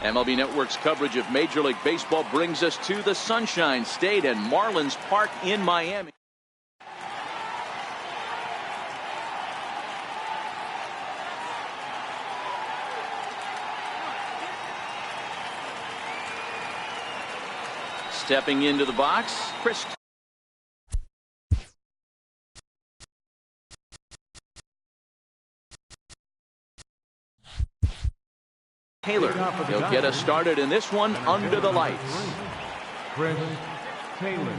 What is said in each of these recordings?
MLB Network's coverage of Major League Baseball brings us to the Sunshine State and Marlins Park in Miami. Stepping into the box, Chris Taylor. He'll get us started in this one under the lights. Chris Taylor.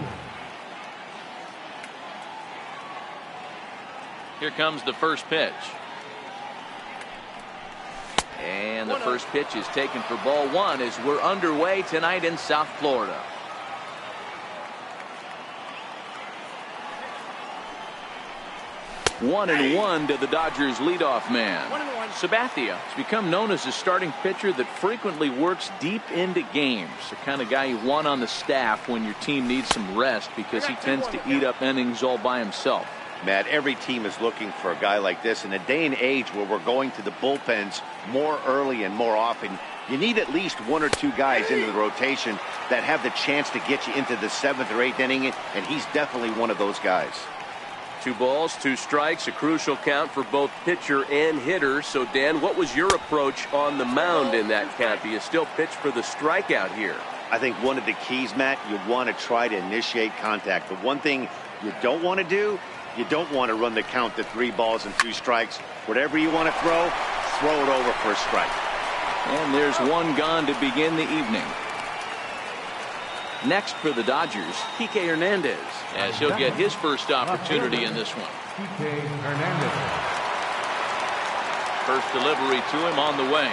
Here comes the first pitch. And the first pitch is taken for ball one as we're underway tonight in South Florida. One and one to the Dodgers leadoff man. Sabathia has become known as a starting pitcher that frequently works deep into games. The kind of guy you want on the staff when your team needs some rest because he tends to eat up innings all by himself. Matt, every team is looking for a guy like this. In a day and age where we're going to the bullpens more early and more often, you need at least one or two guys into the rotation that have the chance to get you into the 7th or 8th inning, and he's definitely one of those guys. 2 balls, 2 strikes, a crucial count for both pitcher and hitter. So, Dan, what was your approach on the mound in that count? Do you still pitch for the strikeout here? I think one of the keys, Matt, you want to try to initiate contact. The one thing you don't want to do, you don't want to run the count to 3 balls and 2 strikes. Whatever you want to throw it over for a strike. And there's one gone to begin the evening. Next for the Dodgers, Kike Hernandez, as he'll get his first opportunity in this one. Kike Hernandez. First delivery to him on the way.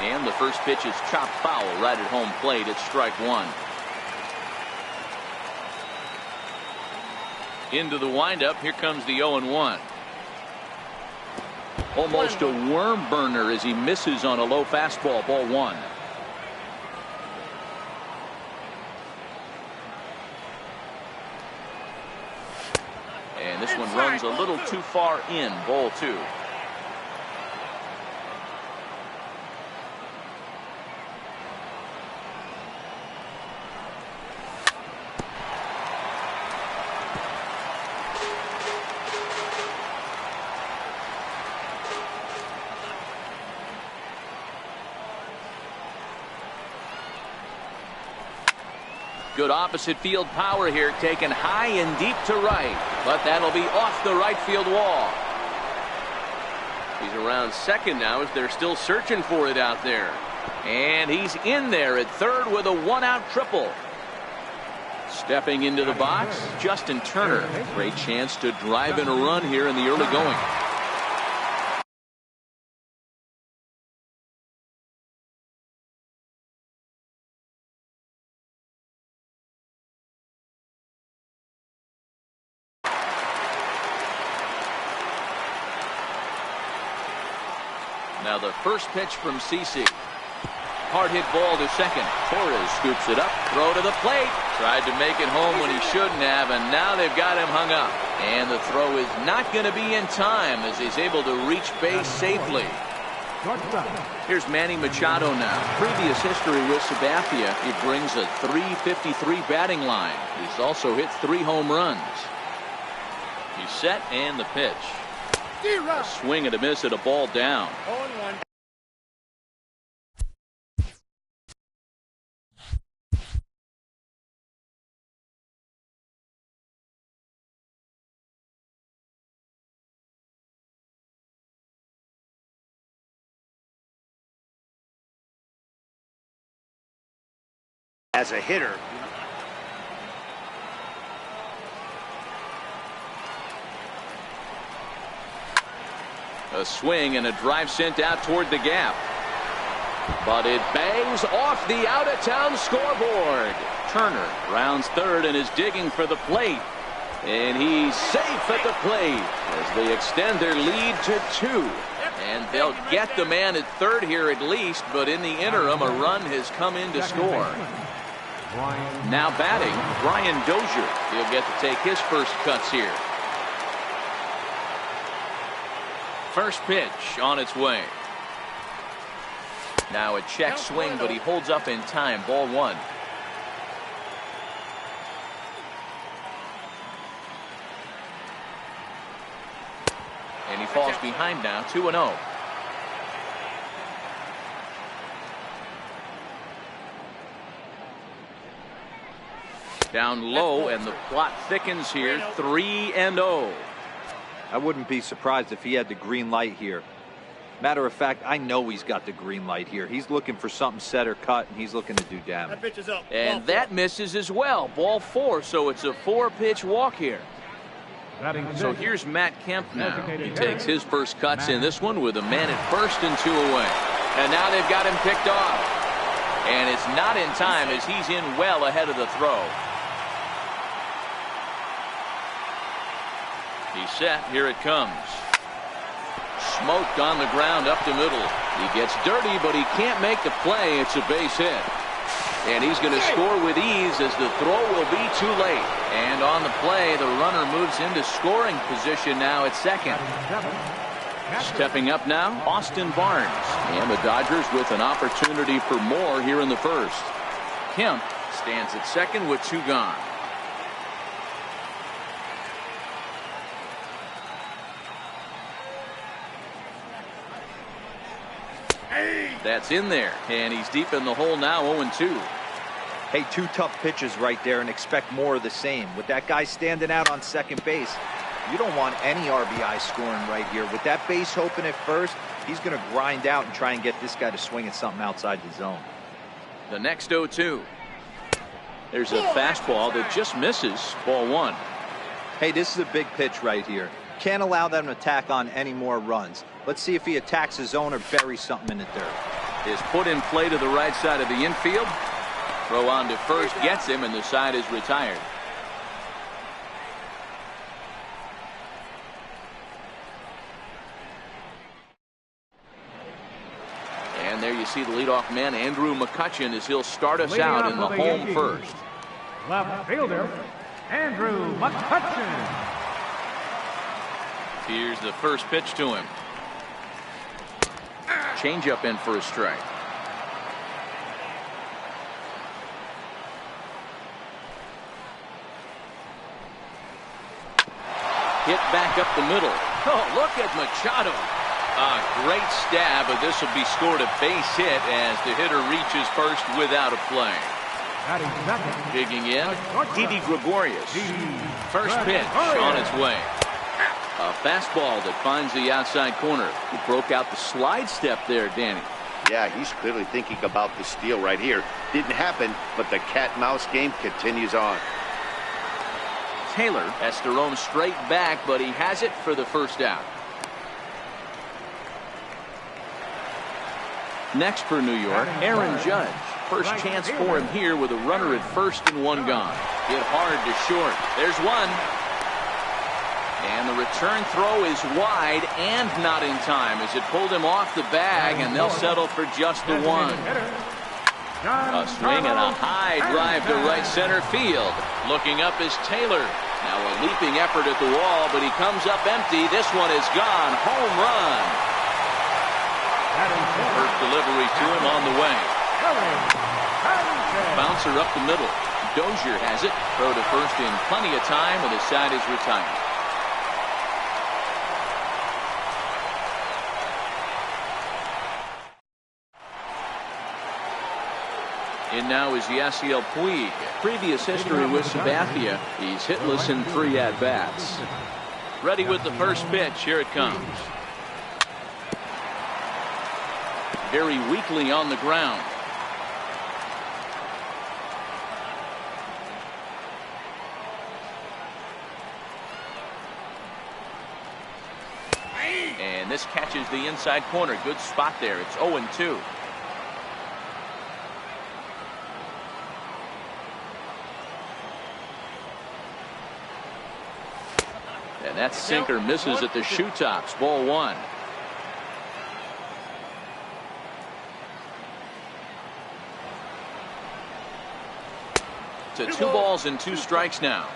And the first pitch is chopped foul right at home plate. It's strike one. Into the windup. Here comes the 0-1. Almost a worm burner as he misses on a low fastball. Ball one. And this one runs a little too far in. Ball two. Good opposite field power here, taken high and deep to right, but that'll be off the right field wall. He's around second now as they're still searching for it out there. And he's in there at third with a 1-out triple. Stepping into the box, Justin Turner. Great chance to drive in a run here in the early going. Now the first pitch from CC. Hard hit ball to second. Torres scoops it up. Throw to the plate. Tried to make it home when he shouldn't have, and now they've got him hung up. And the throw is not going to be in time as he's able to reach base safely. Here's Manny Machado now. Previous history with Sabathia. He brings a .353 batting line. He's also hit 3 home runs. He's set and the pitch. A swing and a miss at a ball down. 0-1. As a hitter, a swing and a drive sent out toward the gap. But it bangs off the out-of-town scoreboard. Turner rounds third and is digging for the plate. And he's safe at the plate as they extend their lead to 2. And they'll get the man at third here at least, but in the interim, a run has come in to score. Now batting, Brian Dozier. He'll get to take his first cuts here. First pitch on its way. Now a check swing, but he holds up in time. Ball one. And he falls behind now, 2-0. Down low, and the plot thickens here, 3-0. I wouldn't be surprised if he had the green light here. Matter of fact, I know he's got the green light here. He's looking for something set or cut, and he's looking to do damage. That pitch is up. And that misses as well. Ball four, so it's a 4-pitch walk here. So here's Matt Kemp now. He takes his first cuts in this one with a man at first and 2 away. And now they've got him picked off. And it's not in time as he's in well ahead of the throw. He's set. Here it comes. Smoked on the ground up the middle. He gets dirty, but he can't make the play. It's a base hit. And he's going to score with ease as the throw will be too late. And on the play, the runner moves into scoring position now at second. Stepping up now, Austin Barnes. And the Dodgers with an opportunity for more here in the first. Kemp stands at second with 2 gone. That's in there, and he's deep in the hole now, 0-2. Hey, 2 tough pitches right there, and expect more of the same. With that guy standing out on second base, you don't want any RBI scoring right here. With that base open at first, he's going to grind out and try and get this guy to swing at something outside the zone. The next 0-2. There's a fastball that just misses. Ball one. Hey, this is a big pitch right here. Can't allow them to tack on any more runs. Let's see if he attacks his zone or buries something in the dirt. Is put in play to the right side of the infield. Throw on to first gets him, and the side is retired. And there you see the leadoff man, Andrew McCutchen, as he'll start us out in the home first. Left fielder, Andrew McCutchen. Here's the first pitch to him. Changeup in for a strike. Hit back up the middle. Oh, look at Machado. A great stab, but this will be scored a base hit as the hitter reaches first without a play. Digging in, Didi Gregorius. First pitch on its way. A fastball that finds the outside corner. He broke out the slide step there, Danny. Yeah, he's clearly thinking about the steal right here. Didn't happen, but the cat-mouse game continues on. Taylor has to roam straight back, but he has it for the first out. Next for New York, Aaron Judge. First chance for him here with a runner at first and 1 gone. Hit hard to short. There's one. And the return throw is wide and not in time as it pulled him off the bag, and they'll settle for just the 1. A swing and a high drive to right center field. Looking up is Taylor. Now a leaping effort at the wall, but he comes up empty. This one is gone. Home run. First delivery to him on the way. Bouncer up the middle. Dozier has it. Throw to first in plenty of time, and the side is retired. In now is Yasiel Puig. Previous history with Sabathia. He's hitless in 3 at-bats. Ready with the first pitch. Here it comes. Very weakly on the ground. And this catches the inside corner. Good spot there. It's 0-2. And that sinker misses at the shoe tops. Ball 1. To 2 balls and 2 strikes now.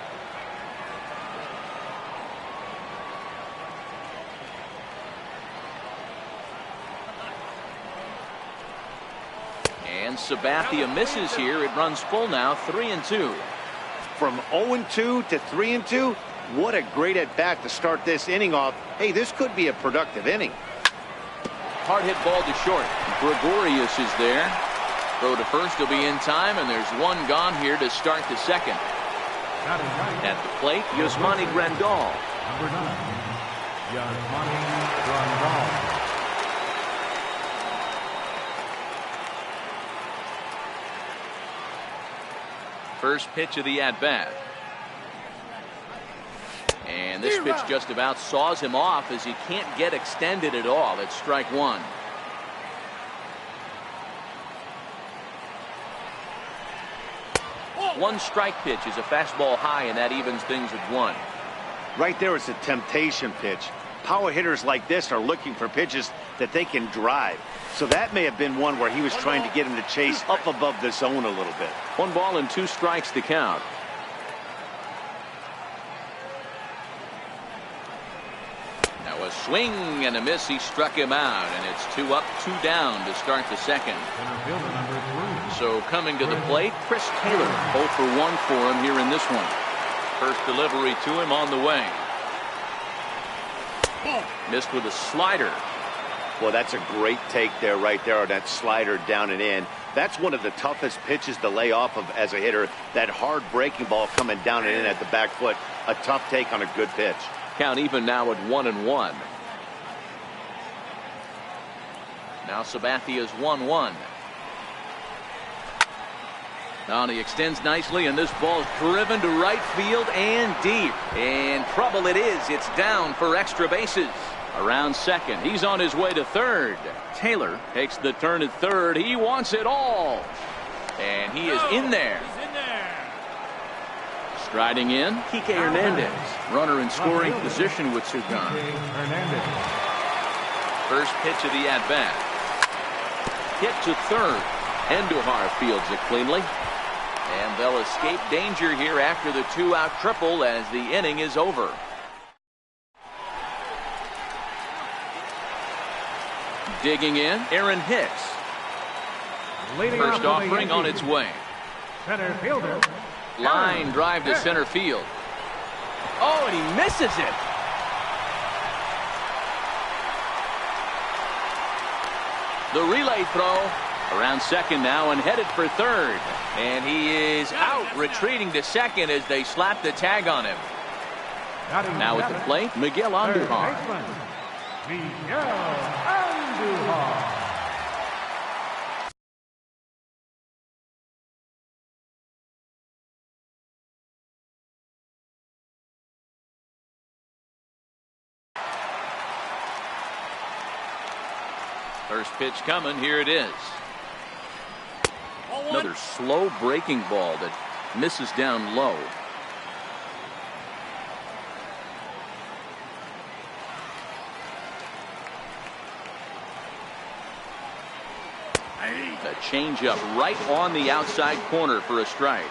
and Sabathia misses here. It runs full now, 3-2. From 0-2 to 3-2, what a great at-bat to start this inning off. Hey, this could be a productive inning. Hard hit ball to short. Gregorius is there. Throw to first will be in time, and there's one gone here to start the second. At the plate, Yasmani Grandal. Number 9, Yasmani Grandal. First pitch of the at-bat. And this pitch just about saws him off as he can't get extended at all. It's strike one. One strike pitch is a fastball high, and that evens things at one. Right there is a temptation pitch. Power hitters like this are looking for pitches that they can drive. So that may have been one where he was trying to get him to chase up above the zone a little bit. 1 ball and 2 strikes to count. Now a swing and a miss. He struck him out, and it's 2 up, 2 down to start the second. Center fielder number 3. So coming to the plate, Chris Taylor. 0 for 1 for him here in this one. First delivery to him on the way. Missed with a slider. Well, that's a great take there, right there, on that slider down and in. That's one of the toughest pitches to lay off of as a hitter. That hard breaking ball coming down and in at the back foot. A tough take on a good pitch. Count even now at 1-1. Now Sabathia's 1-1. Now he extends nicely, and this ball's driven to right field and deep. And trouble it is. It's down for extra bases. Around second. He's on his way to third. Taylor takes the turn at third. He wants it all. And he is in there. Striding in, Kike Hernandez. Runner in scoring position with Sugan. First pitch of the at-bat. Hit to third. Andujar fields it cleanly. And they'll escape danger here after the 2-out triple as the inning is over. Digging in, Aaron Hicks. First offering on its way. Center fielder. Line drive to center field. Oh, and he misses it. The relay throw. Around second now and headed for third. And he is out, retreating to second as they slap the tag on him. Now at the plate, Miguel Andujar. Miguel Andujar. First pitch coming. Here it is. Another slow breaking ball that misses down low. The changeup right on the outside corner for a strike.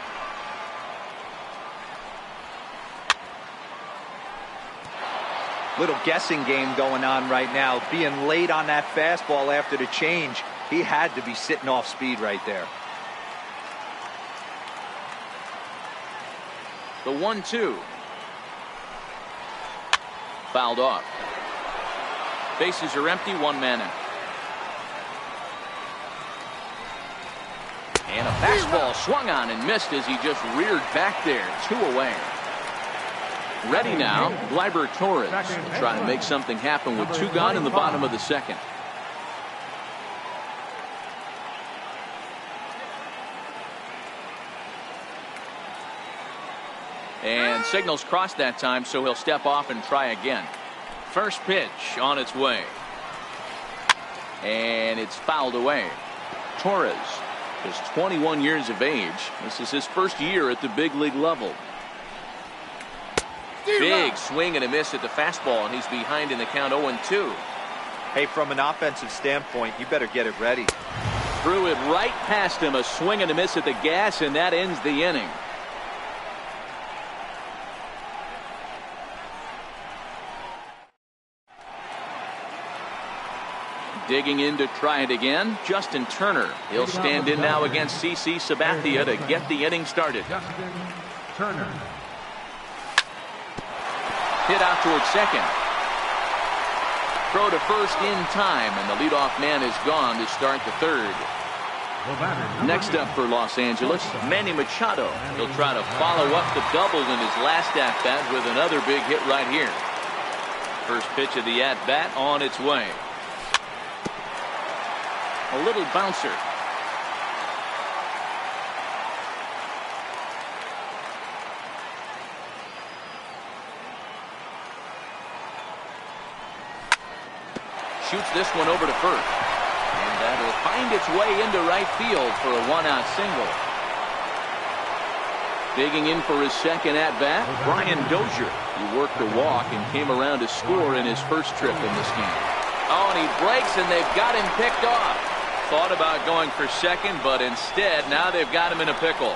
Little guessing game going on right now. Being late on that fastball after the change. He had to be sitting off speed right there. The 1-2. Fouled off. Bases are empty, 1 man out. And a fastball swung on and missed as he just reared back there. 2 away. Ready now, Gleyber Torres will try to make something happen with 2 gone in the bottom of the second. And signals crossed that time, so he'll step off and try again. First pitch on its way. And it's fouled away. Torres is 21 years of age. This is his first year at the big league level. Big swing and a miss at the fastball, and he's behind in the count 0-2. Hey, from an offensive standpoint, you better get it ready. Threw it right past him, a swing and a miss at the gas, and that ends the inning. Digging in to try it again, Justin Turner. He'll stand in now against CC Sabathia to get the inning started. Justin Turner. Hit out towards second. Throw to first in time, and the leadoff man is gone to start the third. Next up for Los Angeles, Manny Machado. He'll try to follow up the double in his last at-bat with another big hit right here. First pitch of the at-bat on its way. A little bouncer. Shoots this one over to first. And that'll find its way into right field for a one-out single. Digging in for his second at-bat, Brian Dozier. He worked a walk and came around to score in his first trip in this game. Oh, and he breaks, and they've got him picked off. Thought about going for second, but instead, now they've got him in a pickle.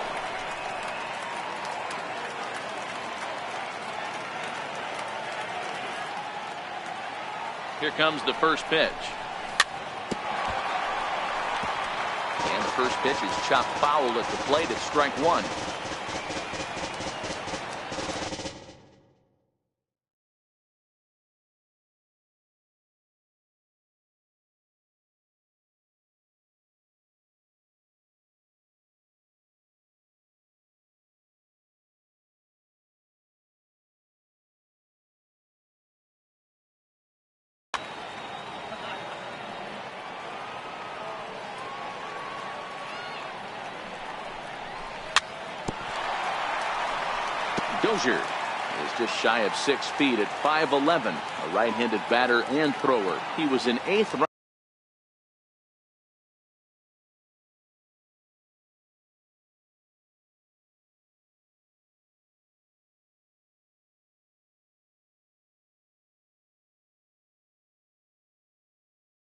Here comes the first pitch. And the first pitch is chopped foul at the plate. It's strike one. Dozier is just shy of 6 feet at 5'11", a right-handed batter and thrower. He was an 8th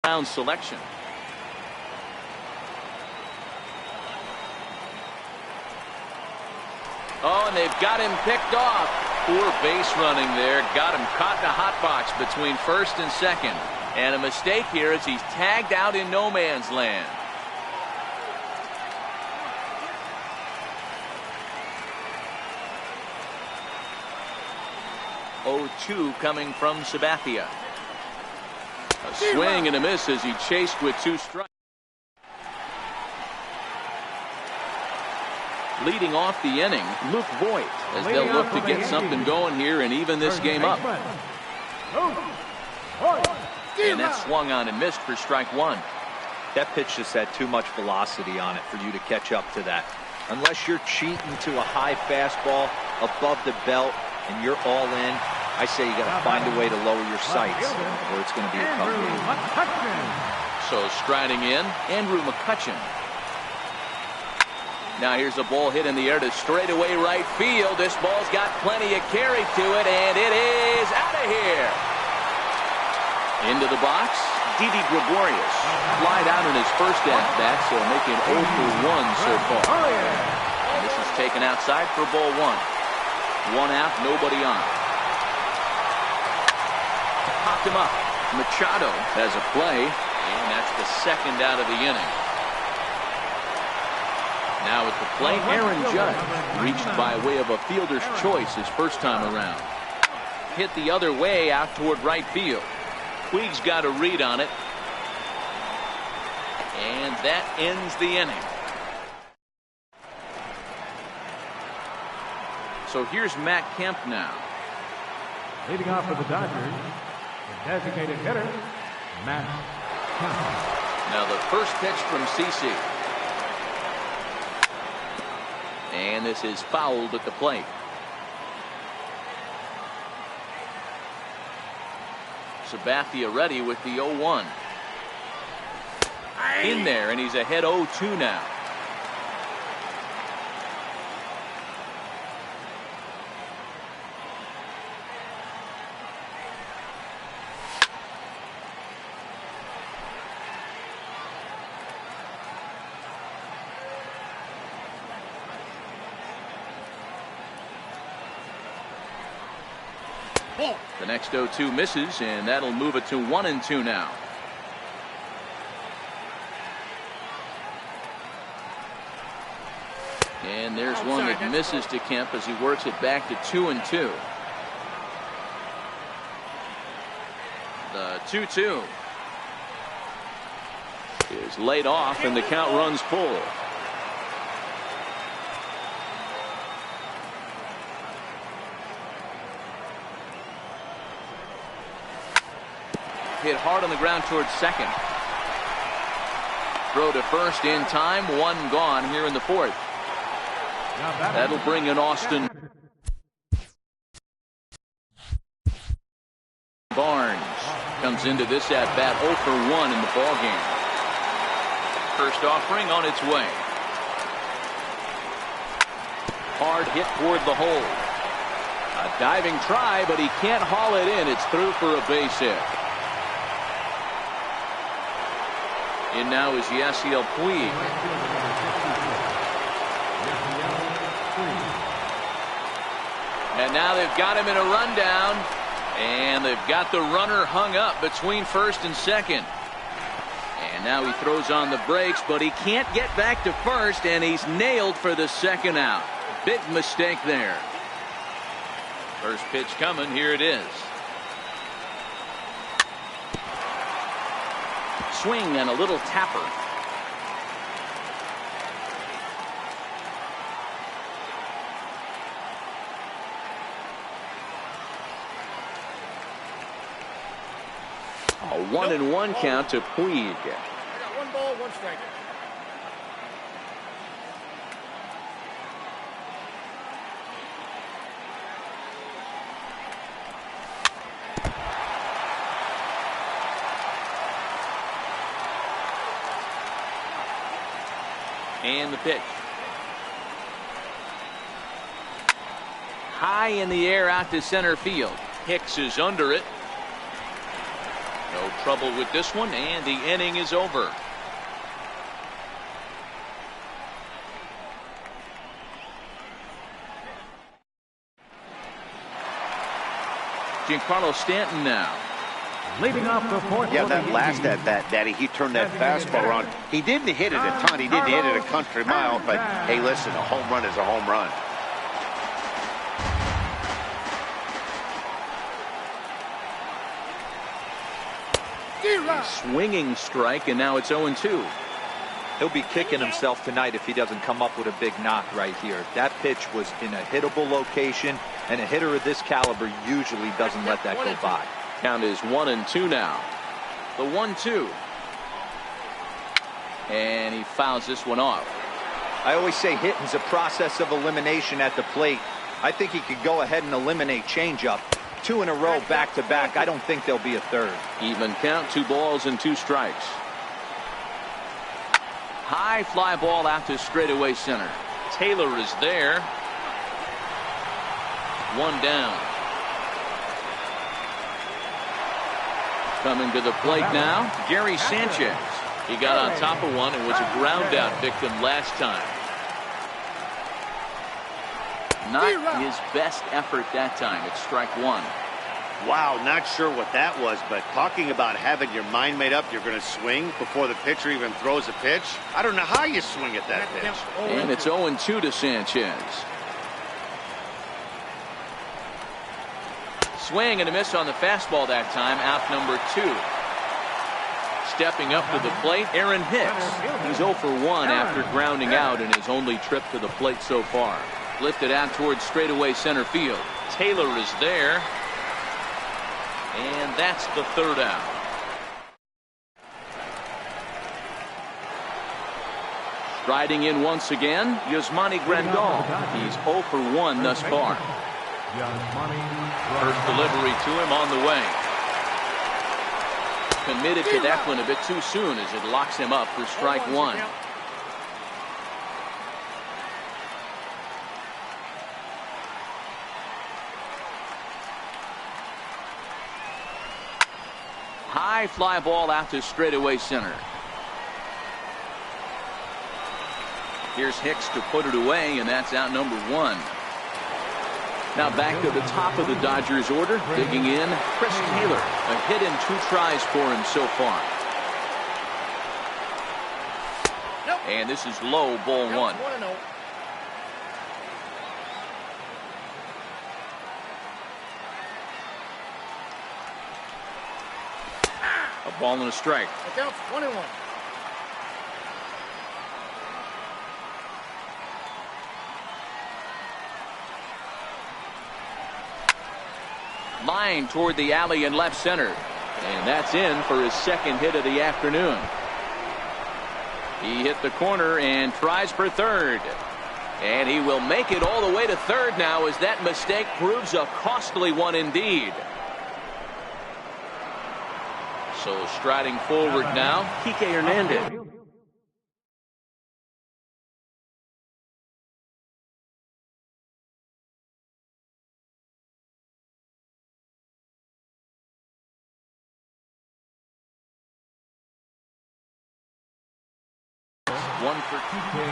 round selection. Oh, and they've got him picked off. Poor base running there. Got him caught in a hot box between first and second. And a mistake here as he's tagged out in no man's land. Oh-2 coming from Sabathia. A swing and a miss as he chased with 2 strikes. Leading off the inning, Luke Voigt, as they'll look to get something going here and even this game up. And that swung on and missed for strike one. That pitch just had too much velocity on it for you to catch up to that. Unless you're cheating to a high fastball above the belt and you're all in, I say you got to find a way to lower your sights or it's going to be a tough game. So striding in, Andrew McCutchen. Now here's a ball hit in the air to straightaway right field. This ball's got plenty of carry to it, and it is out of here. Into the box, Didi Gregorius. Flied out in his first at-bat, so making 0 for 1 so far. And this is taken outside for ball 1. 1 out, nobody on. Popped him up. Machado has a play, and that's the second out of the inning. Now at the plate, Aaron Judge, reached by way of a fielder's choice his first time around. Hit the other way out toward right field. Puig's got a read on it. And that ends the inning. So here's Matt Kemp now. Leading off for the Dodgers, the designated hitter, Matt Kemp. Now the first pitch from CC. And this is fouled at the plate. Sabathia ready with the 0-1. In there, and he's ahead 0-2 now. The next 0-2 misses, and that'll move it to 1-2 now. And there's one that misses to Kemp as he works it back to 2-2. The 2-2 is laid off, and the count runs full. Hit hard on the ground towards second. Throw to first in time. One gone here in the fourth. That'll bring in Austin Barnes. Comes into this at bat 0 for 1 in the ball game. First offering on its way. Hard hit toward the hole. A diving try, but he can't haul it in. It's through for a base hit. In now is Yasiel Puig. And now they've got him in a rundown. And they've got the runner hung up between first and second. And now he throws on the brakes, but he can't get back to first, and he's nailed for the second out. Big mistake there. First pitch coming. Here it is. Swing and a little tapper. A 1-1 count to Puig. I got 1 ball, 1 strike. And the pitch. High in the air out to center field. Hicks is under it. No trouble with this one, and the inning is over. Giancarlo Stanton now. Leading off the fourth. Yeah, that last at bat, Daddy, he turned that fastball around. He didn't hit it a ton. He didn't hit it a country mile, but hey, listen, a home run is a home run. Swinging strike, and now it's 0-2. He'll be kicking himself tonight if he doesn't come up with a big knock right here. That pitch was in a hittable location, and a hitter of this caliber usually doesn't let that go by. Count is 1-2 now. The 1-2. And he fouls this one off. I always say hitting's a process of elimination at the plate. I think he could go ahead and eliminate changeup. 2 in a row back to back. I don't think there'll be a third. Even count, 2 balls and 2 strikes. High fly ball out to straightaway center. Taylor is there. 1 down. Coming to the plate now, Gary Sanchez. He got on top of one and was a ground out victim last time. Not his best effort that time. It's strike 1. Wow, not sure what that was, but talking about having your mind made up you're going to swing before the pitcher even throws a pitch. I don't know how you swing at that pitch. And it's 0-2 to Sanchez. Swing and a miss on the fastball that time. Out number 2. Stepping up to the plate, Aaron Hicks. He's 0 for 1 after grounding out in his only trip to the plate so far. Lifted out towards straightaway center field. Taylor is there. And that's the 3rd out. Striding in once again, Yasmani Grandal. He's 0 for 1 thus far. First delivery to him on the way. Committed to that one a bit too soon as it locks him up for strike 1. High fly ball out to straightaway center. Here's Hicks to put it away, and that's out number 1. Now back to the top of the Dodgers order, digging in, Chris Taylor. A hit in 2 tries for him so far. And this is low, ball 1. A ball and a strike. The count's 1-1. Line toward the alley in left center. And that's in for his second hit of the afternoon. He hit the corner and tries for third. And he will make it all the way to third now as that mistake proves a costly one indeed. So striding forward now, Kike Hernandez. One for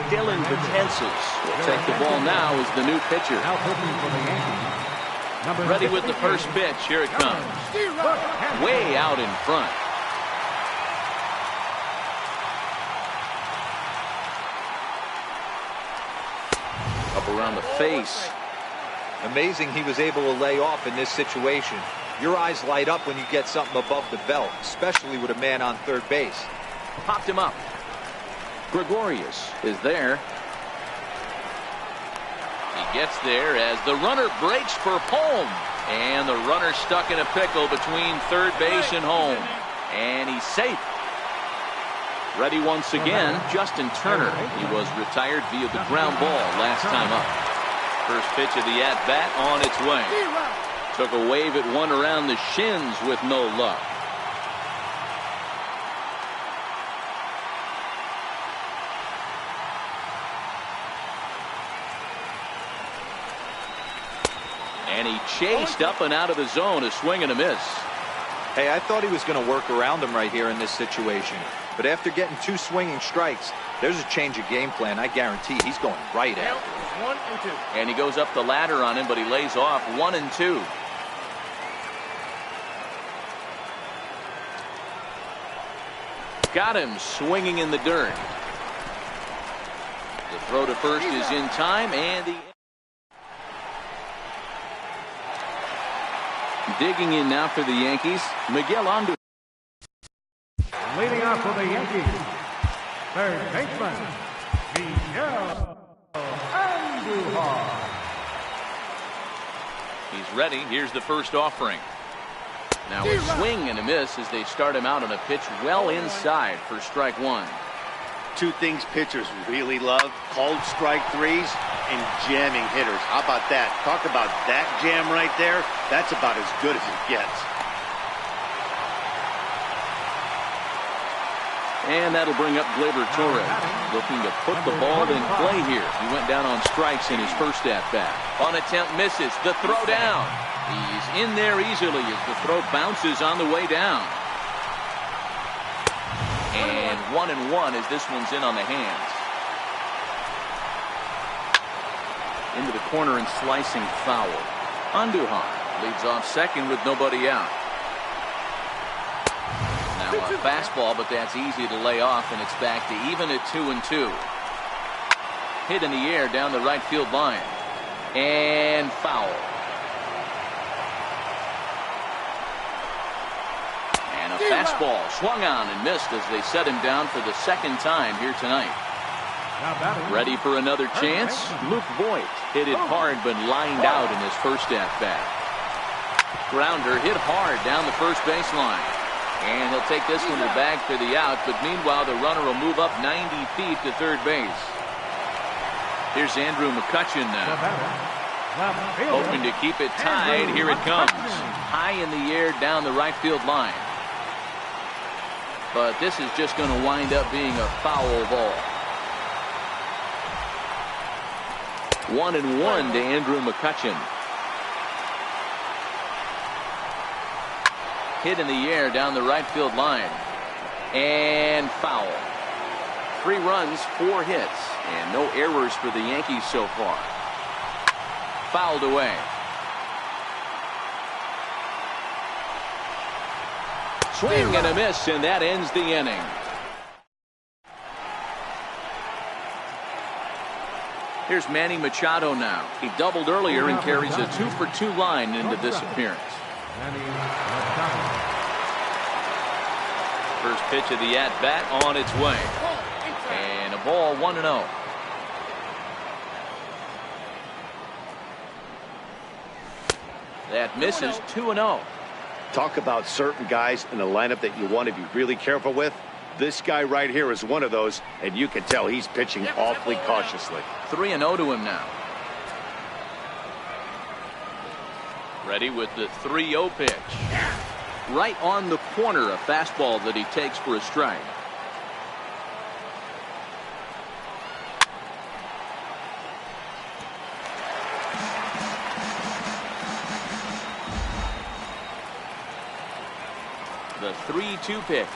Dylan Betances. Will take the ball now as the new pitcher. Now pitching for the Yankees. Ready with the first pitch. Here it comes. Way out in front. Up around the face. Amazing he was able to lay off in this situation. Your eyes light up when you get something above the belt, especially with a man on third base. Popped him up. Gregorius is there. He gets there as the runner breaks for home. And the runner stuck in a pickle between third base and home. And he's safe. Ready once again, Justin Turner. He was retired via the ground ball last time up. First pitch of the at-bat on its way. Took a wave at one around the shins with no luck. And he chased up and out of the zone, a swing and a miss. Hey, I thought he was going to work around him right here in this situation. But after getting two swinging strikes, there's a change of game plan. I guarantee he's going right at it. 1-2. And he goes up the ladder on him, but he lays off 1-2. Got him swinging in the dirt. The throw to first is in time, and the digging in now for the Yankees, Miguel Andujar. Leading off for the Yankees, third baseman, Miguel Andujar. He's ready. Here's the first offering. Now a swing and a miss as they start him out on a pitch well inside for strike one. Two things pitchers really love: cold strike threes and jamming hitters. How about that? Talk about that jam right there. That's about as good as it gets. And that'll bring up Gleyber Torres, looking to put the ball in play here. He went down on strikes in his first at-bat. On attempt misses. The throw down. He's in there easily as the throw bounces on the way down. And 1-1 as this one's in on the hands. Into the corner and slicing foul. Andujar leads off second with nobody out. Now a fastball, but that's easy to lay off, and it's back to even at 2-2. Hit in the air down the right field line. And foul. And a fastball swung on and missed as they set him down for the second time here tonight. Ready for another chance? Luke Voigt hit it hard but lined out in his first at-bat. Grounder hit hard down the first baseline. And he'll take this one to the bag for the out, but meanwhile the runner will move up 90 feet to third base. Here's Andrew McCutchen now. Hoping to keep it tied. Here it comes. High in the air down the right field line. But this is just going to wind up being a foul ball. 1-1 to Andrew McCutchen. Hit in the air down the right field line. And foul. 3 runs, 4 hits, and no errors for the Yankees so far. Fouled away. Swing and a miss, and that ends the inning. Here's Manny Machado now. He doubled earlier and carries a 2-for-2 line into this appearance. First pitch of the at-bat on its way. And a ball 1-0. That misses 2-0. Talk about certain guys in the lineup that you want to be really careful with. This guy right here is one of those, and you can tell he's pitching awfully cautiously. 3-0 to him now. Ready with the 3-0 pitch. Right on the corner, a fastball that he takes for a strike. The 3-2 pitch.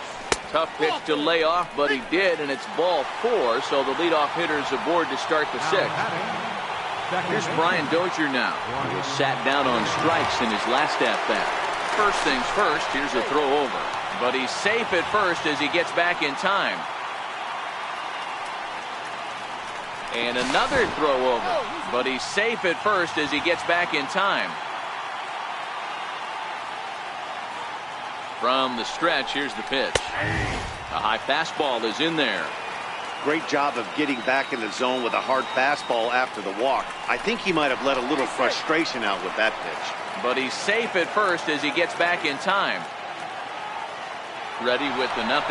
Tough pitch to lay off, but he did, and it's ball 4, so the leadoff hitter is aboard to start the 6th. Here's Brian Dozier now, who was sat down on strikes in his last at-bat. First things first, here's a throw over. But he's safe at first as he gets back in time. And another throw over. But he's safe at first as he gets back in time. From the stretch, here's the pitch. A high fastball is in there. Great job of getting back in the zone with a hard fastball after the walk. I think he might have let a little frustration out with that pitch. But he's safe at first as he gets back in time. Ready with the 0-1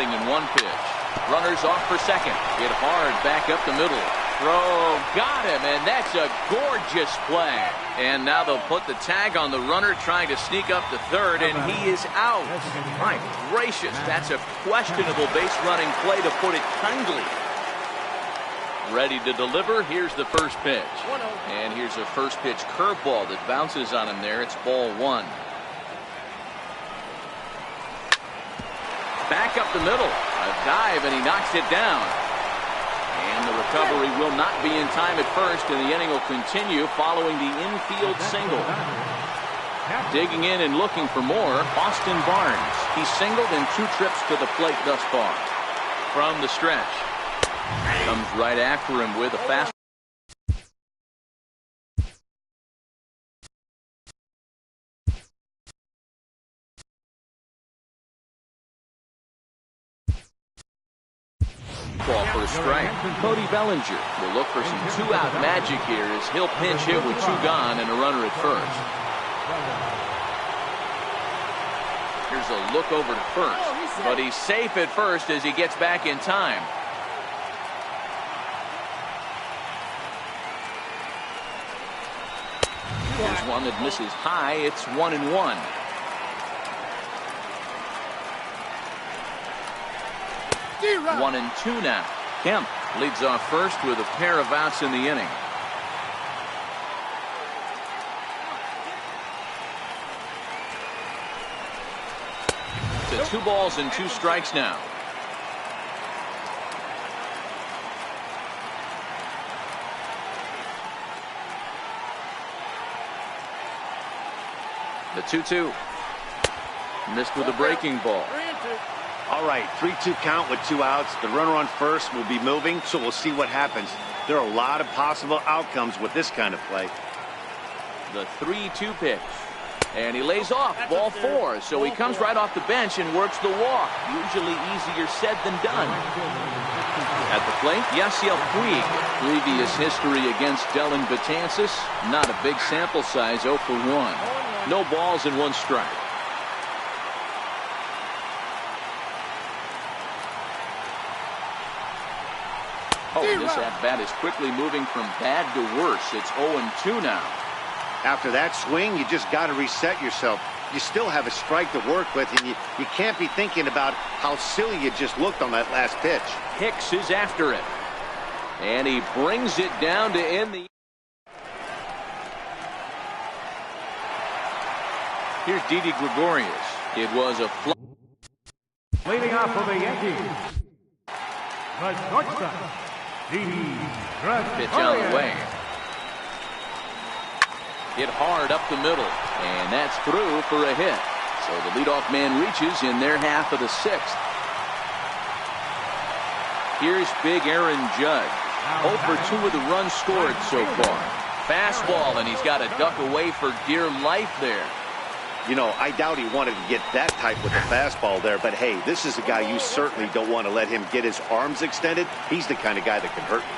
pitch. Runners off for second. Hit hard back up the middle. Throw, got him, and that's a gorgeous play. And now they'll put the tag on the runner trying to sneak up to third, and he is out. My gracious, that's a questionable base running play, to put it kindly. Ready to deliver. Here's the first pitch. And here's a first pitch curveball that bounces on him there. It's ball 1. Back up the middle. A dive, and he knocks it down. And the recovery will not be in time at first, and the inning will continue following the infield single. Digging in and looking for more, Austin Barnes. He's singled in 2 trips to the plate thus far. From the stretch. Comes right after him with a fast. Ball for a strike. Cody Bellinger will look for some 2-out magic here as he'll pinch hit with 2 gone and a runner at first. Here's a look over to first, but he's safe at first as he gets back in time. Here's one that misses high. It's 1-1. D-Rod. 1-2 now. Kemp leads off first with a pair of outs in the inning. To 2 balls and 2 strikes now. The 2-2. Missed with a breaking ball. 3-2. All right, 3-2 count with 2 outs. The runner on first will be moving, so we'll see what happens. There are a lot of possible outcomes with this kind of play. The 3-2 pitch. And he lays off, ball 4. So he comes right off the bench and works the walk. Usually easier said than done. At the plate, Yasiel Puig. Previous history against Dellin Betances. Not a big sample size, 0 for 1. No balls and 1 strike. Oh, this at-bat is quickly moving from bad to worse. It's 0-2 now. After that swing, you just got to reset yourself. You still have a strike to work with, and you can't be thinking about how silly you just looked on that last pitch. Hicks is after it. And he brings it down to end the... Here's Didi Gregorius. It was a fly. Leading off for the Yankees, the shortstop, Didi Pitch on the way. Gregorius. Hit hard up the middle, and that's through for a hit. So the leadoff man reaches in their half of the 6th. Here's big Aaron Judge. 0 for 2 with the runs scored so far. Fastball, and he's got to duck away for dear life there. You know, I doubt he wanted to get that tight with the fastball there, but hey, this is a guy you certainly don't want to let him get his arms extended. He's the kind of guy that can hurt you.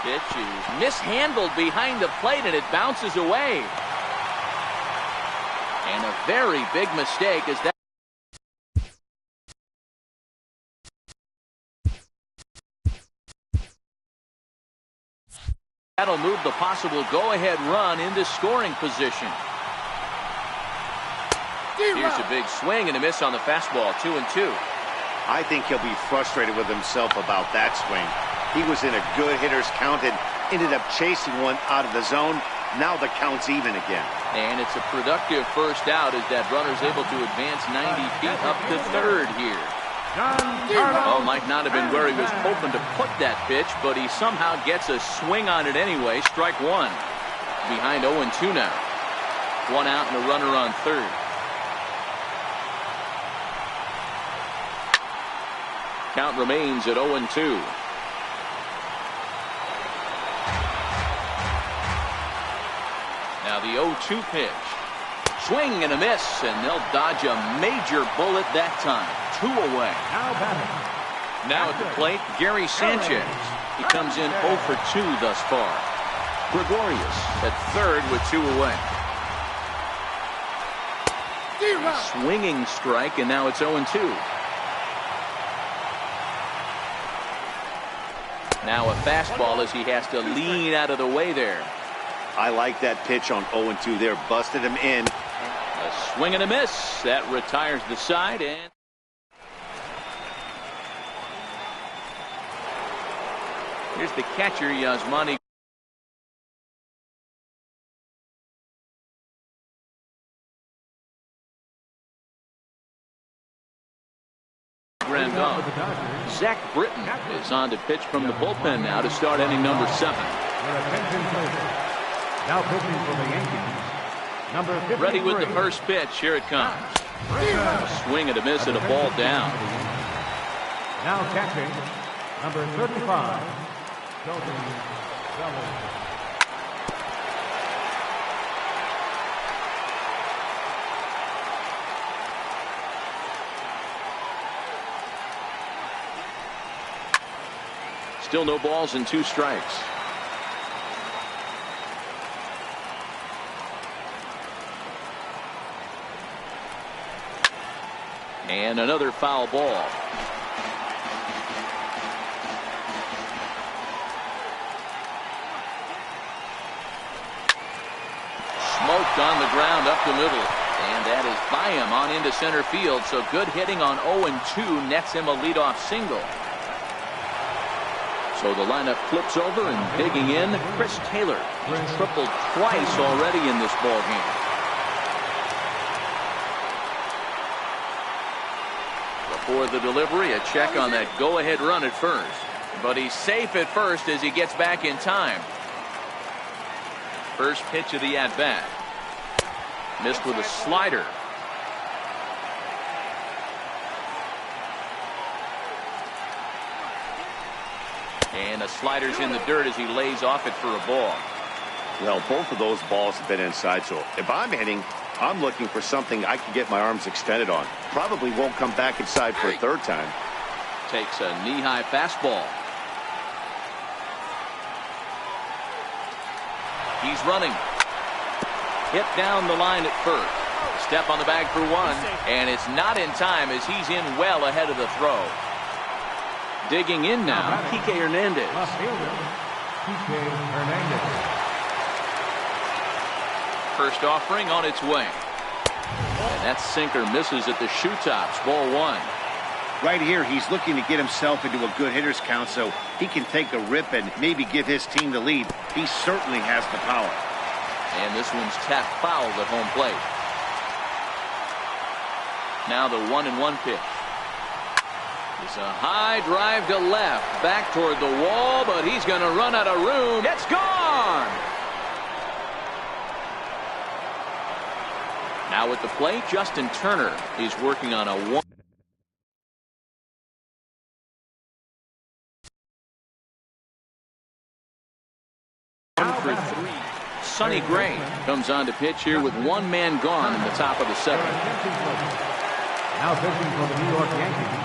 Pitch is mishandled behind the plate, and it bounces away. And a very big mistake is that. That'll move the possible go-ahead run into scoring position. Here's a big swing and a miss on the fastball, 2-2. I think he'll be frustrated with himself about that swing. He was in a good hitter's count and ended up chasing one out of the zone. Now the count's even again. And it's a productive first out as that runner's able to advance 90 feet up to third here. Oh, might not have been where he was hoping to put that pitch, but he somehow gets a swing on it anyway. Strike one. Behind 0-2 now. One out and a runner on third. Count remains at 0-2. Now the 0-2 pitch. Swing and a miss, and they'll dodge a major bullet that time. 2 away. Now at the plate, Gary Sanchez. He comes in 0 for 2 thus far. Gregorius at third with 2 away. Swinging strike, and now it's 0-2. Now a fastball as he has to lean out of the way there. I like that pitch on 0-2 there. Busted him in. A swing and a miss. That retires the side. And here's the catcher, Yasmani Grandal. Zach Britton is on to pitch from the bullpen now to start inning number 7. Now pitching for the Yankees, number 53. Ready with the first pitch. Here it comes. A swing and a miss and a ball down. Now catching, number 35. Still no balls and 2 strikes. And another foul ball. Smoked on the ground up the middle. And that is by him on into center field. So good hitting on 0-2 nets him a leadoff single. So the lineup flips over and digging in, Chris Taylor. He's tripled twice already in this ball game. For the delivery, a check on that go-ahead run at first. But he's safe at first as he gets back in time. First pitch of the at-bat. Missed with a slider. And the slider's in the dirt as he lays off it for a ball. Well, both of those balls have been inside, so if I'm hitting, I'm looking for something I can get my arms extended on. Probably won't come back inside for a third time. Takes a knee-high fastball. He's running. Hit down the line at first. Step on the bag for 1, and it's not in time as he's in well ahead of the throw. Digging in now, Kike Hernandez. First offering on its way. And that sinker misses at the shoe tops. Ball 1. Right here, he's looking to get himself into a good hitter's count so he can take a rip and maybe give his team the lead. He certainly has the power. And this one's tapped foul at home plate. Now the 1-1 pitch. It's a high drive to left. Back toward the wall, but he's going to run out of room. It's gone! Now at the plate, Justin Turner. He's working on a 1. For 3. Sonny Gray comes on to pitch here with one man gone in the top of the seventh. Now pitching for the New York Yankees,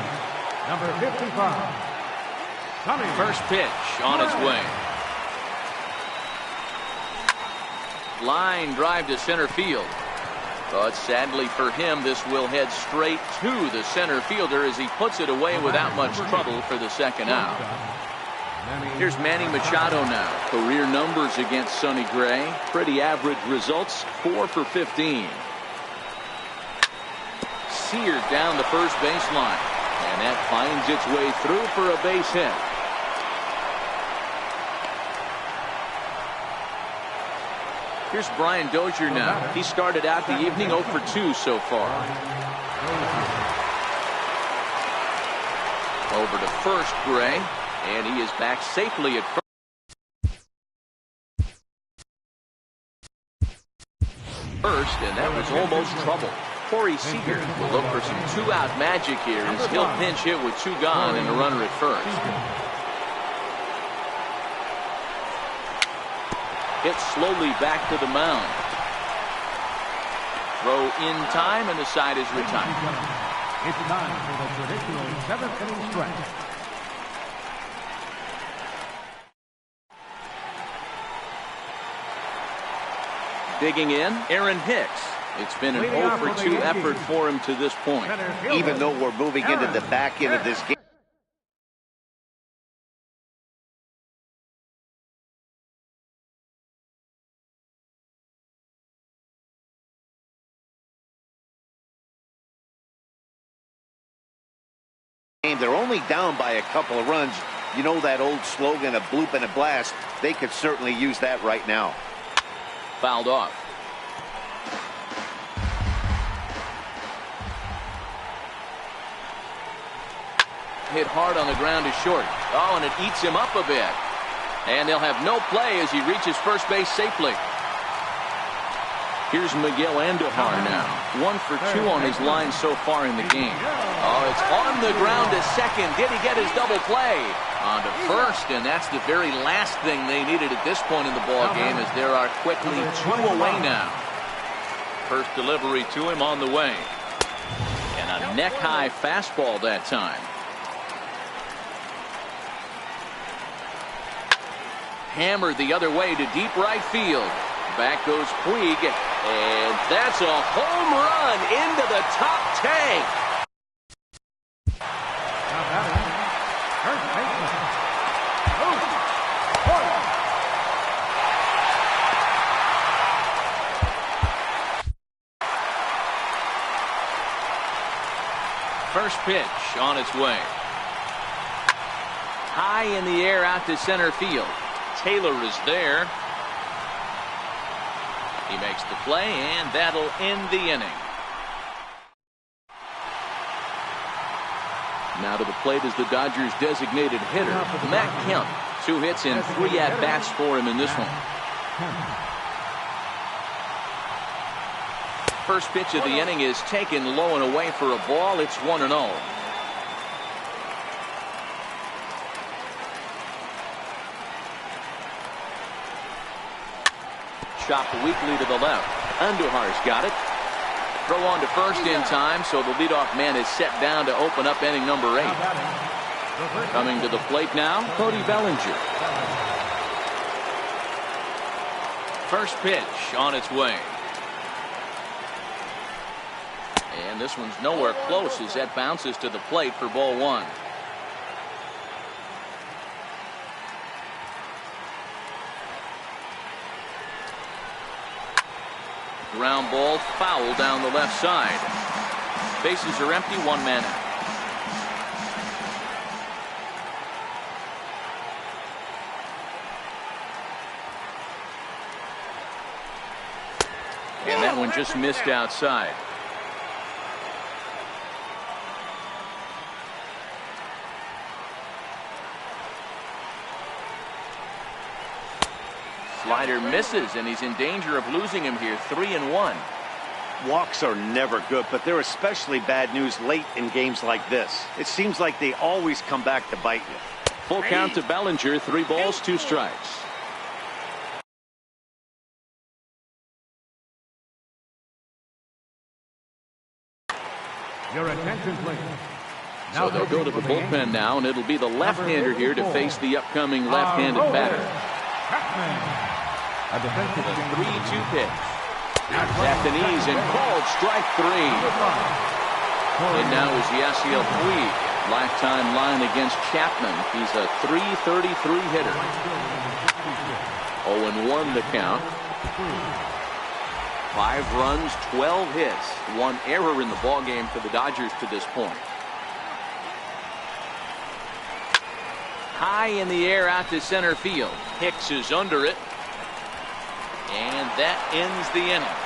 number 55. Sonny. First pitch on its way. Line drive to center field. But sadly for him, this will head straight to the center fielder as he puts it away without much trouble for the second out. Here's Manny Machado now. Career numbers against Sonny Gray. Pretty average results, 4 for 15. Seared down the first baseline. And that finds its way through for a base hit. Here's Brian Dozier now. He started out the evening 0 for 2 so far. Over to first, Gray. And he is back safely at first, and that was almost trouble. Corey Seager will look for some two-out magic here as he'll pinch hit with 2 gone and a runner at first. Hit slowly back to the mound. Throw in time, and the side is retired. It's time for the traditional 7th inning stretch. Digging in, Aaron Hicks. It's been an 0 for 2 effort for him to this point. Even though we're moving into the back end of this game. They're only down by a couple of runs. You know that old slogan, a bloop and a blast. They could certainly use that right now. Fouled off. Hit hard on the ground to short. Oh, and it eats him up a bit. And they'll have no play as he reaches first base safely. Here's Miguel Andujar now. 1 for 2 on his line so far in the game. Oh, it's on the ground to second. Did he get his double play? On to first, and that's the very last thing they needed at this point in the ball game, as there are quickly 2 away now. First delivery to him on the way. And a neck-high fastball that time. Hammered the other way to deep right field. Back goes Puig, and that's a home run into the top tank. First pitch on its way. High in the air out to center field. Taylor is there. He makes the play, and that'll end the inning. Now to the plate is the Dodgers' designated hitter, Matt Kemp. 2 hits and 3 at-bats for him in this one. First pitch of the inning is taken low and away for a ball. It's 1-0. Chopped weakly to the left. Andujar's got it. Throw on to first in time, so the leadoff man is set down to open up inning number 8. Coming to the plate now, Cody Bellinger. First pitch on its way. And this one's nowhere close as that bounces to the plate for ball 1. Ground ball foul down the left side. Bases are empty, 1 man out. And that one just missed outside. Slider misses, and he's in danger of losing him here. 3-1. Walks are never good, but they're especially bad news late in games like this. It seems like they always come back to bite you. Full count to Bellinger. 3 balls, 2 strikes. Your attention, please. So they'll go to the bullpen now, and it'll be the left-hander here to face the upcoming left-handed batter. A defensive The 3-2 pitch. At the knees and called strike 3. And now is Yasiel Puig. Lifetime line against Chapman. He's a .333 hitter. 0-1 the count. 5 runs, 12 hits. 1 error in the ballgame for the Dodgers to this point. High in the air out to center field. Hicks is under it. And that ends the inning.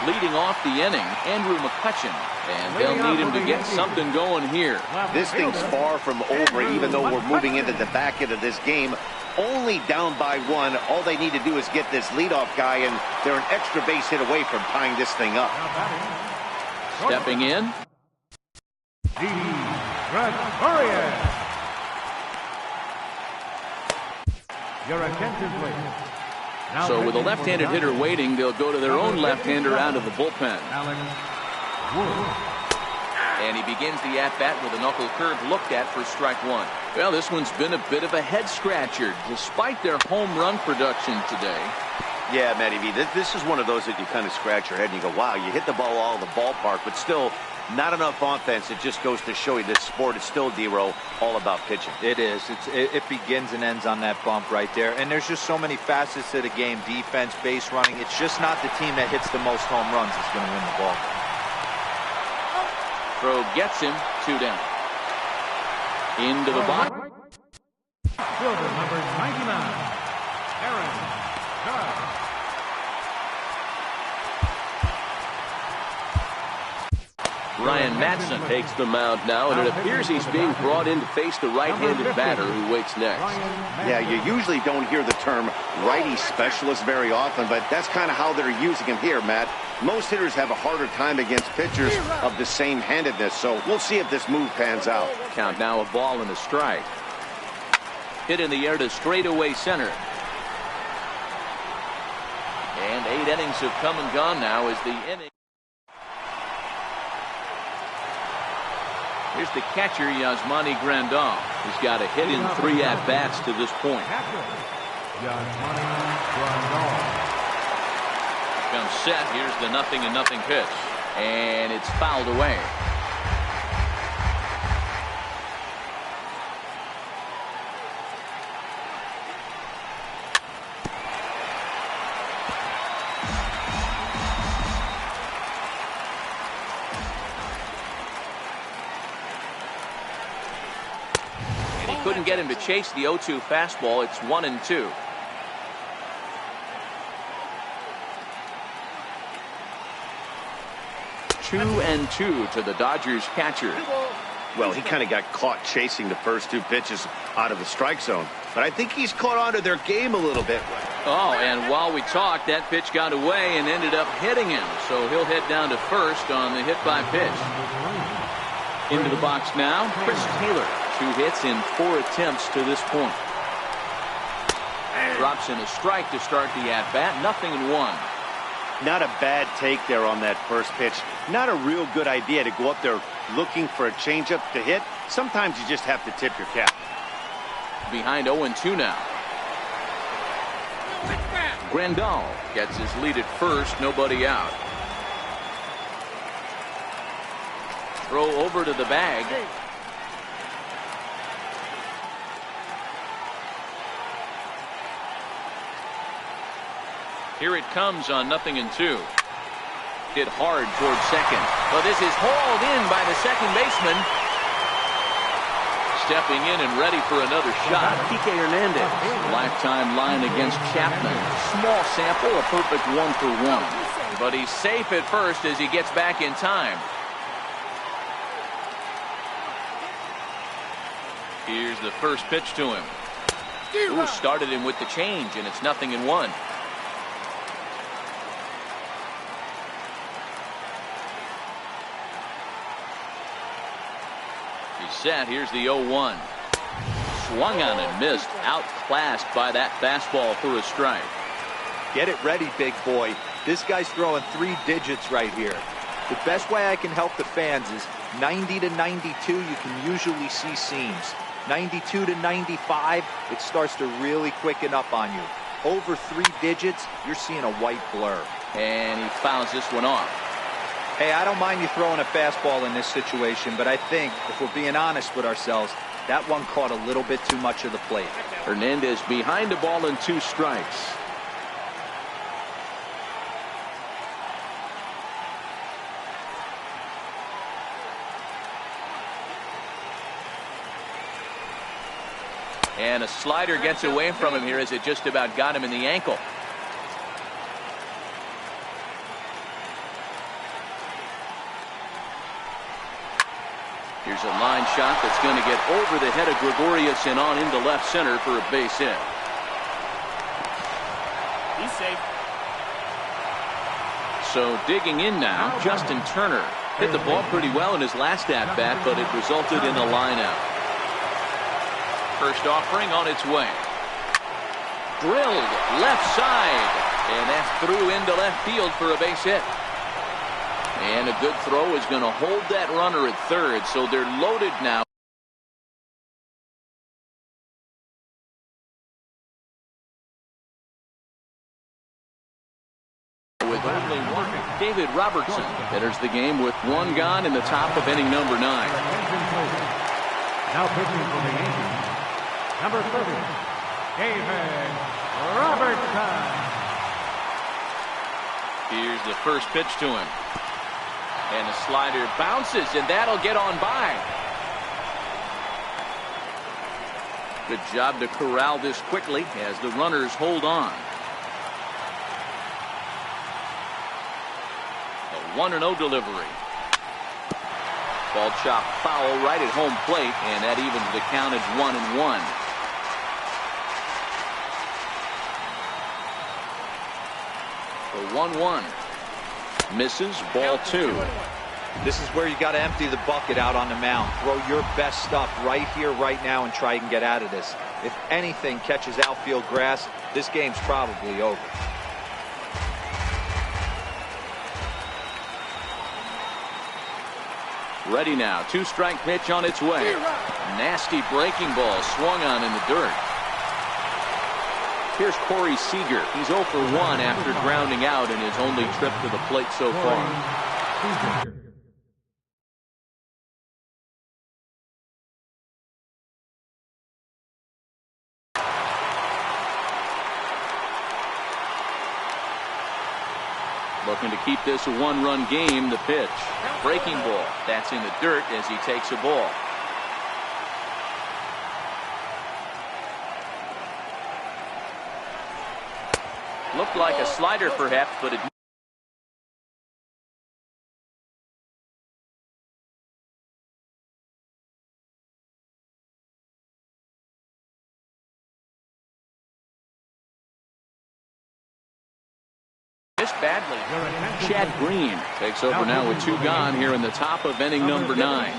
Leading off the inning, Andrew McCutchen. And they'll need him to get something going here. This thing's far from over, even though we're moving into the back end of this game. Only down by 1. All they need to do is get this leadoff guy, and they're an extra base hit away from tying this thing up. Stepping in. Your attention, please. So with a left-handed hitter waiting, they'll go to their own left-hander out of the bullpen. And he begins the at-bat with a knuckle curve looked at for strike 1. Well, this one's been a bit of a head-scratcher, despite their home run production today. Yeah, Matty V, this is one of those that you kind of scratch your head and you go, wow, you hit the ball all in the ballpark, but still not enough offense. It just goes to show you this sport is still, D-Row, all about pitching. It is. It begins and ends on that bump right there. And there's just so many facets to the game. Defense, base running. It's just not the team that hits the most home runs that's going to win the ball. Throw gets him. 2 down. Into the box. Fielder number 99, Aaron Judge. Ryan Matson takes the mound now, and it appears he's being brought in to face the right-handed batter who waits next. Yeah, you usually don't hear the term righty specialist very often, but that's kind of how they're using him here, Matt. Most hitters have a harder time against pitchers of the same handedness, so we'll see if this move pans out. Count now, a ball and a strike. Hit in the air to straightaway center. And 8 innings have come and gone now as the inning. Here's the catcher, Yasmani Grandal. He's got a hit in 3 at-bats to this point. Comes set. Here's the 0-0 pitch. And it's fouled away. Couldn't get him to chase the 0-2 fastball. It's 1-2. Two and 2 to the Dodgers catcher. Well, he kind of got caught chasing the first 2 pitches out of the strike zone, but I think he's caught on to their game a little bit. Oh, and while we talked, that pitch got away and ended up hitting him, so he'll head down to first on the hit by pitch. Into the box now, Chris Taylor. 2 hits in 4 attempts to this point. Drops in a strike to start the at-bat. 0-1. Not a bad take there on that first pitch. Not a real good idea to go up there looking for a changeup to hit. Sometimes you just have to tip your cap. Behind 0-2 now. Grandal gets his lead at first. Nobody out. Throw over to the bag. Here it comes on 0-2. Hit hard towards second. But this is hauled in by the second baseman. Stepping in and ready for another shot, Kike Hernandez. Lifetime line against Chapman. Small sample, a perfect 1-for-1. But he's safe at first as he gets back in time. Here's the first pitch to him. Ooh, started him with the change, and it's 0-1. Set. Here's the 0-1. Swung on and missed. Outclassed by that fastball for a strike. Get it ready, big boy. This guy's throwing 3 digits right here. The best way I can help the fans is 90 to 92, you can usually see seams. 92 to 95, it starts to really quicken up on you. Over 3 digits, you're seeing a white blur. And he fouls this one off. Hey, I don't mind you throwing a fastball in this situation, but I think, if we're being honest with ourselves, that one caught a little bit too much of the plate. Hernandez behind the ball and 2 strikes. And a slider gets away from him here as it just about got him in the ankle. Here's a line shot that's going to get over the head of Gregorius and on into left center for a base hit. He's safe. So digging in now, Justin Turner hit the ball pretty well in his last at-bat, but it resulted in a line-out. First offering on its way. Drilled left side, and that's through into left field for a base hit. And a good throw is going to hold that runner at third, so they're loaded now. With only one, David Robertson enters the game with 1 gone in the top of inning number 9. Now pitching for the Yankees, number 30, David Robertson. Here's the first pitch to him. And the slider bounces, and that'll get on by. Good job to corral this quickly as the runners hold on. A 1-0 delivery. Ball chopped foul right at home plate, and that evens the count at 1-1. The 1-1. Misses, ball 2. This is where you got to empty the bucket out on the mound. Throw your best stuff right here, right now, and try and get out of this. If anything catches outfield grass, this game's probably over. Ready now. 2-strike pitch on its way. Nasty breaking ball swung on in the dirt. Here's Corey Seager. He's 0 for 1 after grounding out in his only trip to the plate so far. Looking to keep this a 1-run game. The pitch. Breaking ball. That's in the dirt as he takes a ball. Looked like a slider perhaps, but it missed badly. Chad Green takes over now with 2 gone here in the top of inning number 9.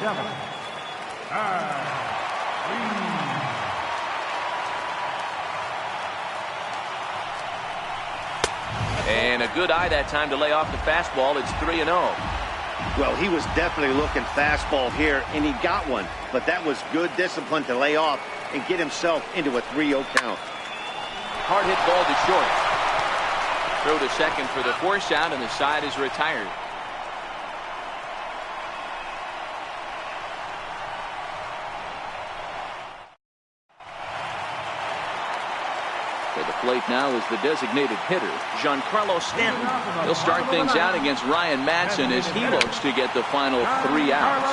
And a good eye that time to lay off the fastball. It's 3-0. Well, he was definitely looking fastball here, and he got one. But that was good discipline to lay off and get himself into a 3-0 count. Hard hit ball to short. Throw to second for the force out, and the side is retired. For the plate now is the designated hitter, Giancarlo Stanton. He'll start things out against Ryan Madson as he looks to get the final 3 outs.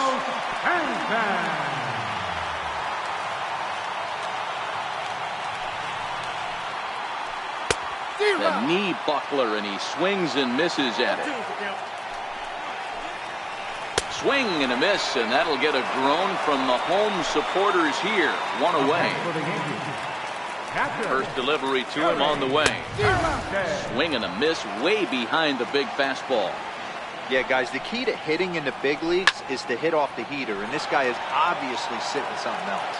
The knee buckler, and he swings and misses at it. Swing and a miss, and that'll get a groan from the home supporters here. 1 away. First delivery to him on the way. Swing and a miss way behind the big fastball. Yeah, guys, the key to hitting in the big leagues is to hit off the heater, and this guy is obviously sitting something else.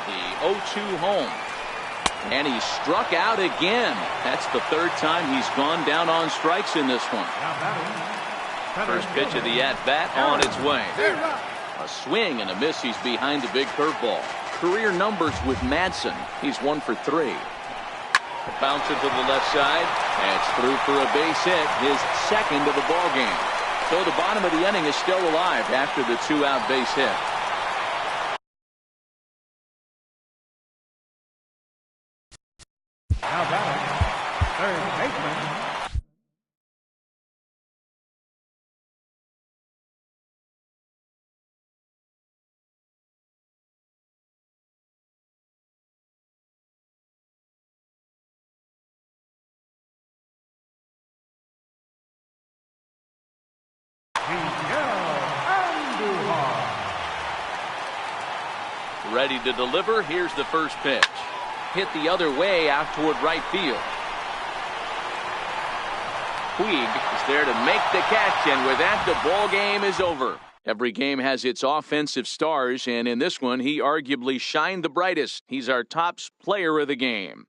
The 0-2 home. And he struck out again. That's the third time he's gone down on strikes in this one. First pitch of the at-bat on its way. A swing and a miss. He's behind the big curveball. Career numbers with Madsen. He's 1 for 3. Bounce it to the left side. That's through for a base hit. His second of the ball game. So the bottom of the inning is still alive after the 2-out base hit. Now batting, third baseman. Ready to deliver. Here's the first pitch. Hit the other way out toward right field. Puig is there to make the catch, and with that, the ball game is over. Every game has its offensive stars, and in this one, he arguably shined the brightest. He's our top player of the game.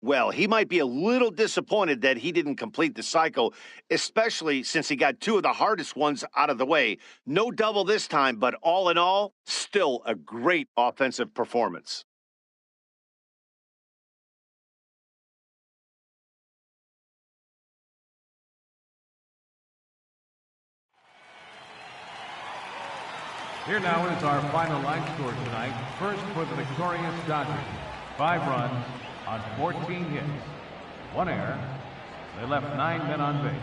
Well, he might be a little disappointed that he didn't complete the cycle, especially since he got 2 of the hardest ones out of the way. No double this time, but all in all, still a great offensive performance. Here now is our final line score tonight. First for the victorious Dodgers. 5 runs on 14 hits. 1 error. They left 9 men on base.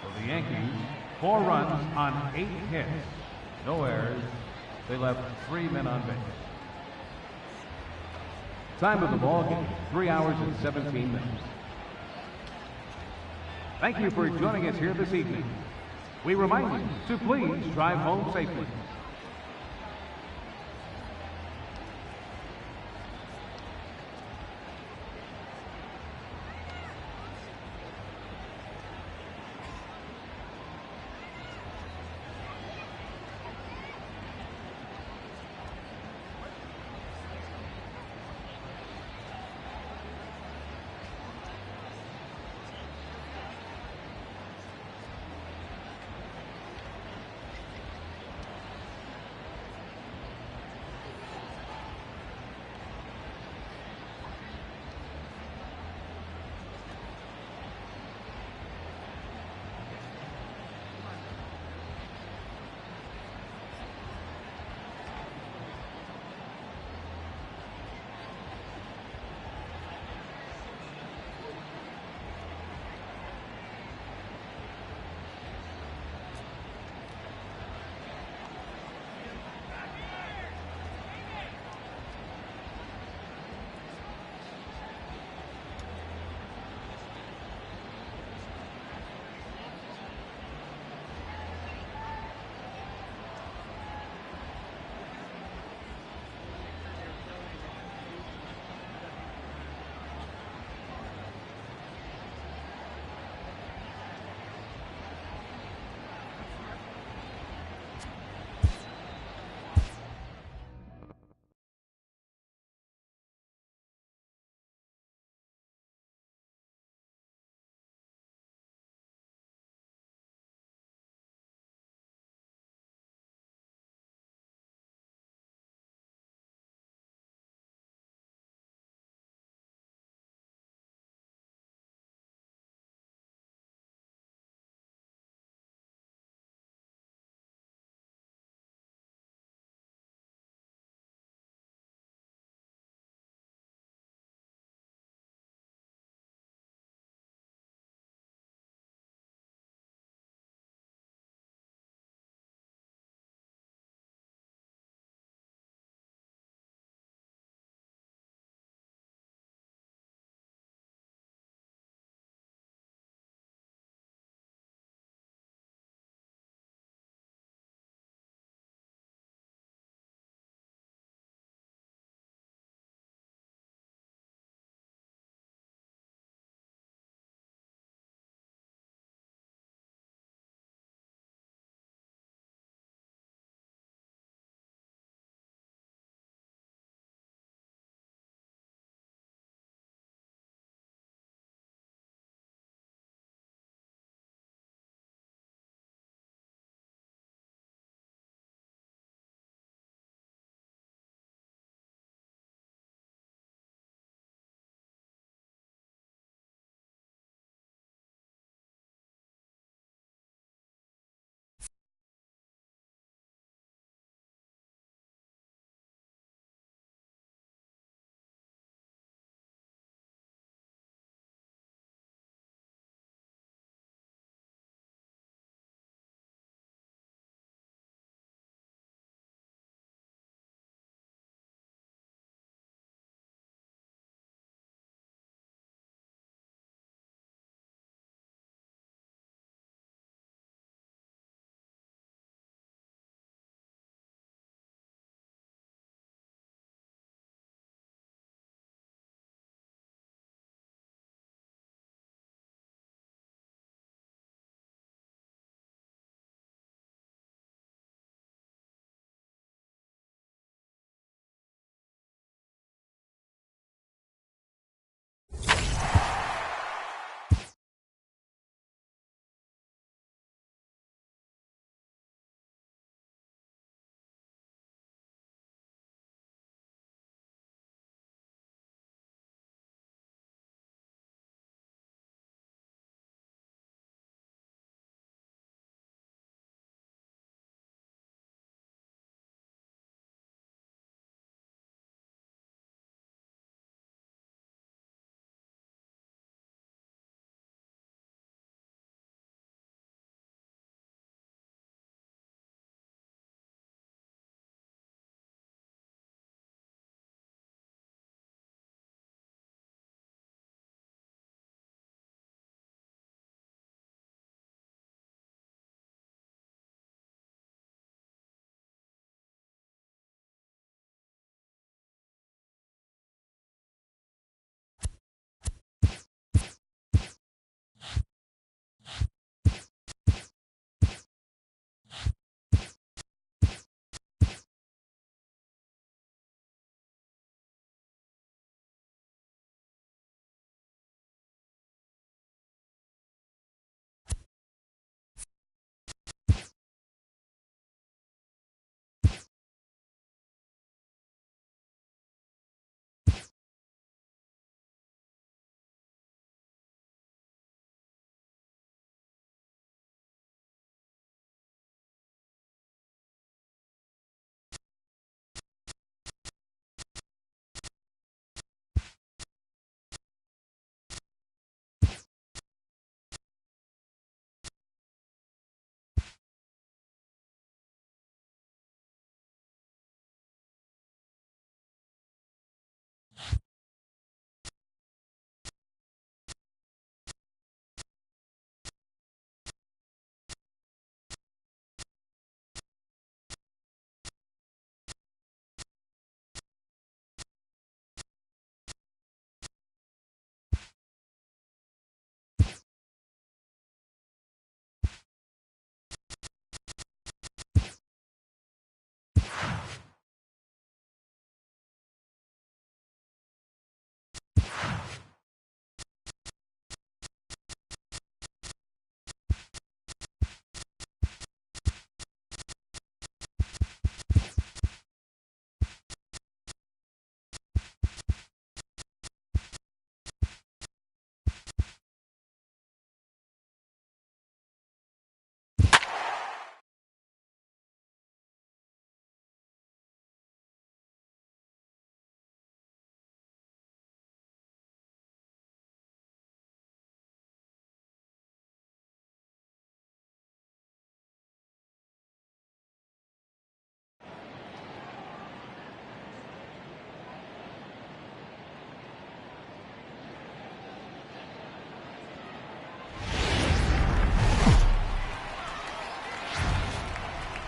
For the Yankees, 4 runs on 8 hits. No errors. They left 3 men on base. Time of the ball game, 3 hours and 17 minutes. Thank you for joining us here this evening. We remind you to please drive home safely.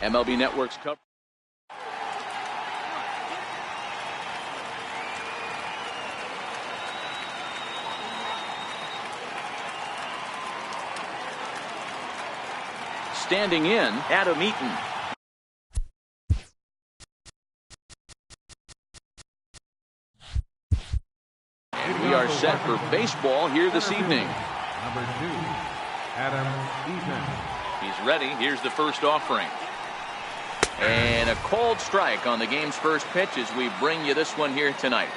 MLB Network's coverage. Standing in, Adam Eaton. And we are set for baseball here this evening. Number 2, Adam Eaton. He's ready. Here's the first offering. And a cold strike on the game's first pitch as we bring you this one here tonight.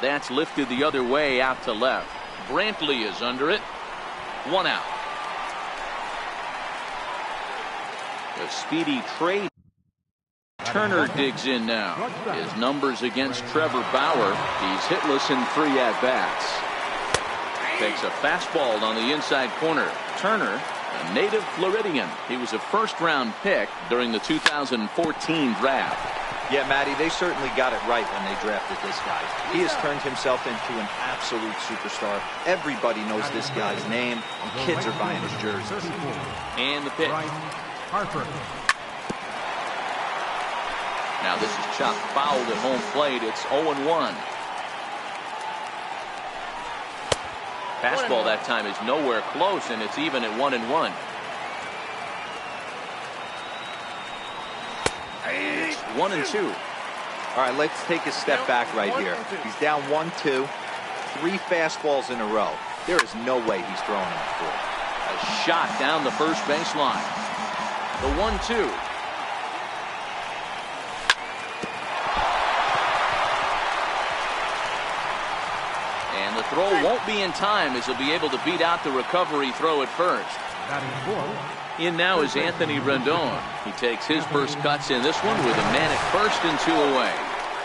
That's lifted the other way out to left. Brantley is under it. 1 out. A speedy trade. Turner digs in now. His numbers against Trevor Bauer. He's hitless in 3 at-bats. Takes a fastball on the inside corner. Turner, a native Floridian. He was a first-round pick during the 2014 draft. Yeah, Matty, they certainly got it right when they drafted this guy. He has turned himself into an absolute superstar. Everybody knows this guy's name, and kids are buying his jerseys. And the pitch. Harper. Now this is chopped foul at home plate. It's 0-1. Fastball that time is nowhere close, and it's even at 1-1. It's 1-2. All right, let's take a step back right here. He's down 1-2, 3 fastballs in a row. There is no way he's throwing him a 4. A shot down the first baseline. The 1-2. And the throw won't be in time as he'll be able to beat out the recovery throw at first. In now is Anthony Rendon. He takes his first cuts in this one with a man at first and 2 away.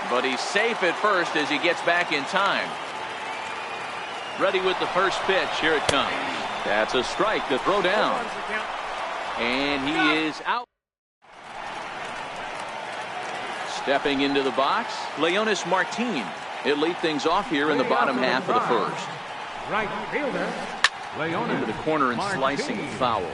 But he's safe at first as he gets back in time. Ready with the first pitch. Here it comes. That's a strike to throw down. And he is out. Stepping into the box, Leonis Martin. He'll lead things off here in the bottom half of the first. Right fielder, Leonis Into the corner and slicing foul.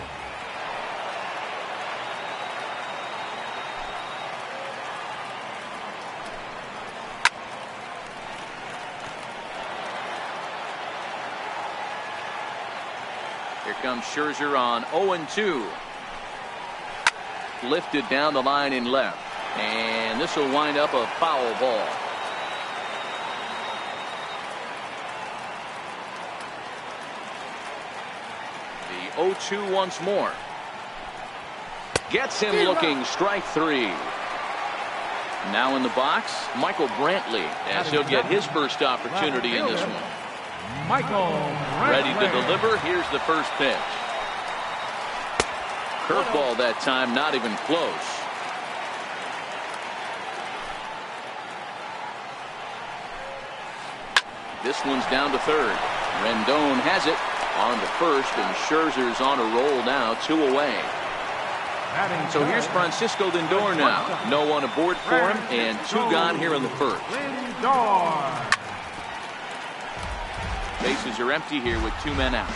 Here comes Scherzer on 0-2. Lifted down the line in left. And this will wind up a foul ball. The 0-2 once more. Gets him looking. Strike 3. Now in the box, Michael Brantley, as he'll get his first opportunity in this one. Michael Ready to deliver. Here's the first pitch. Curveball that time, not even close. This one's down to third. Rendon has it on to first, and Scherzer's on a roll now, 2 away. So here's Francisco Lindor now. No one aboard for him, and 2 gone here in the first. Lindor. Bases are empty here with 2 men out.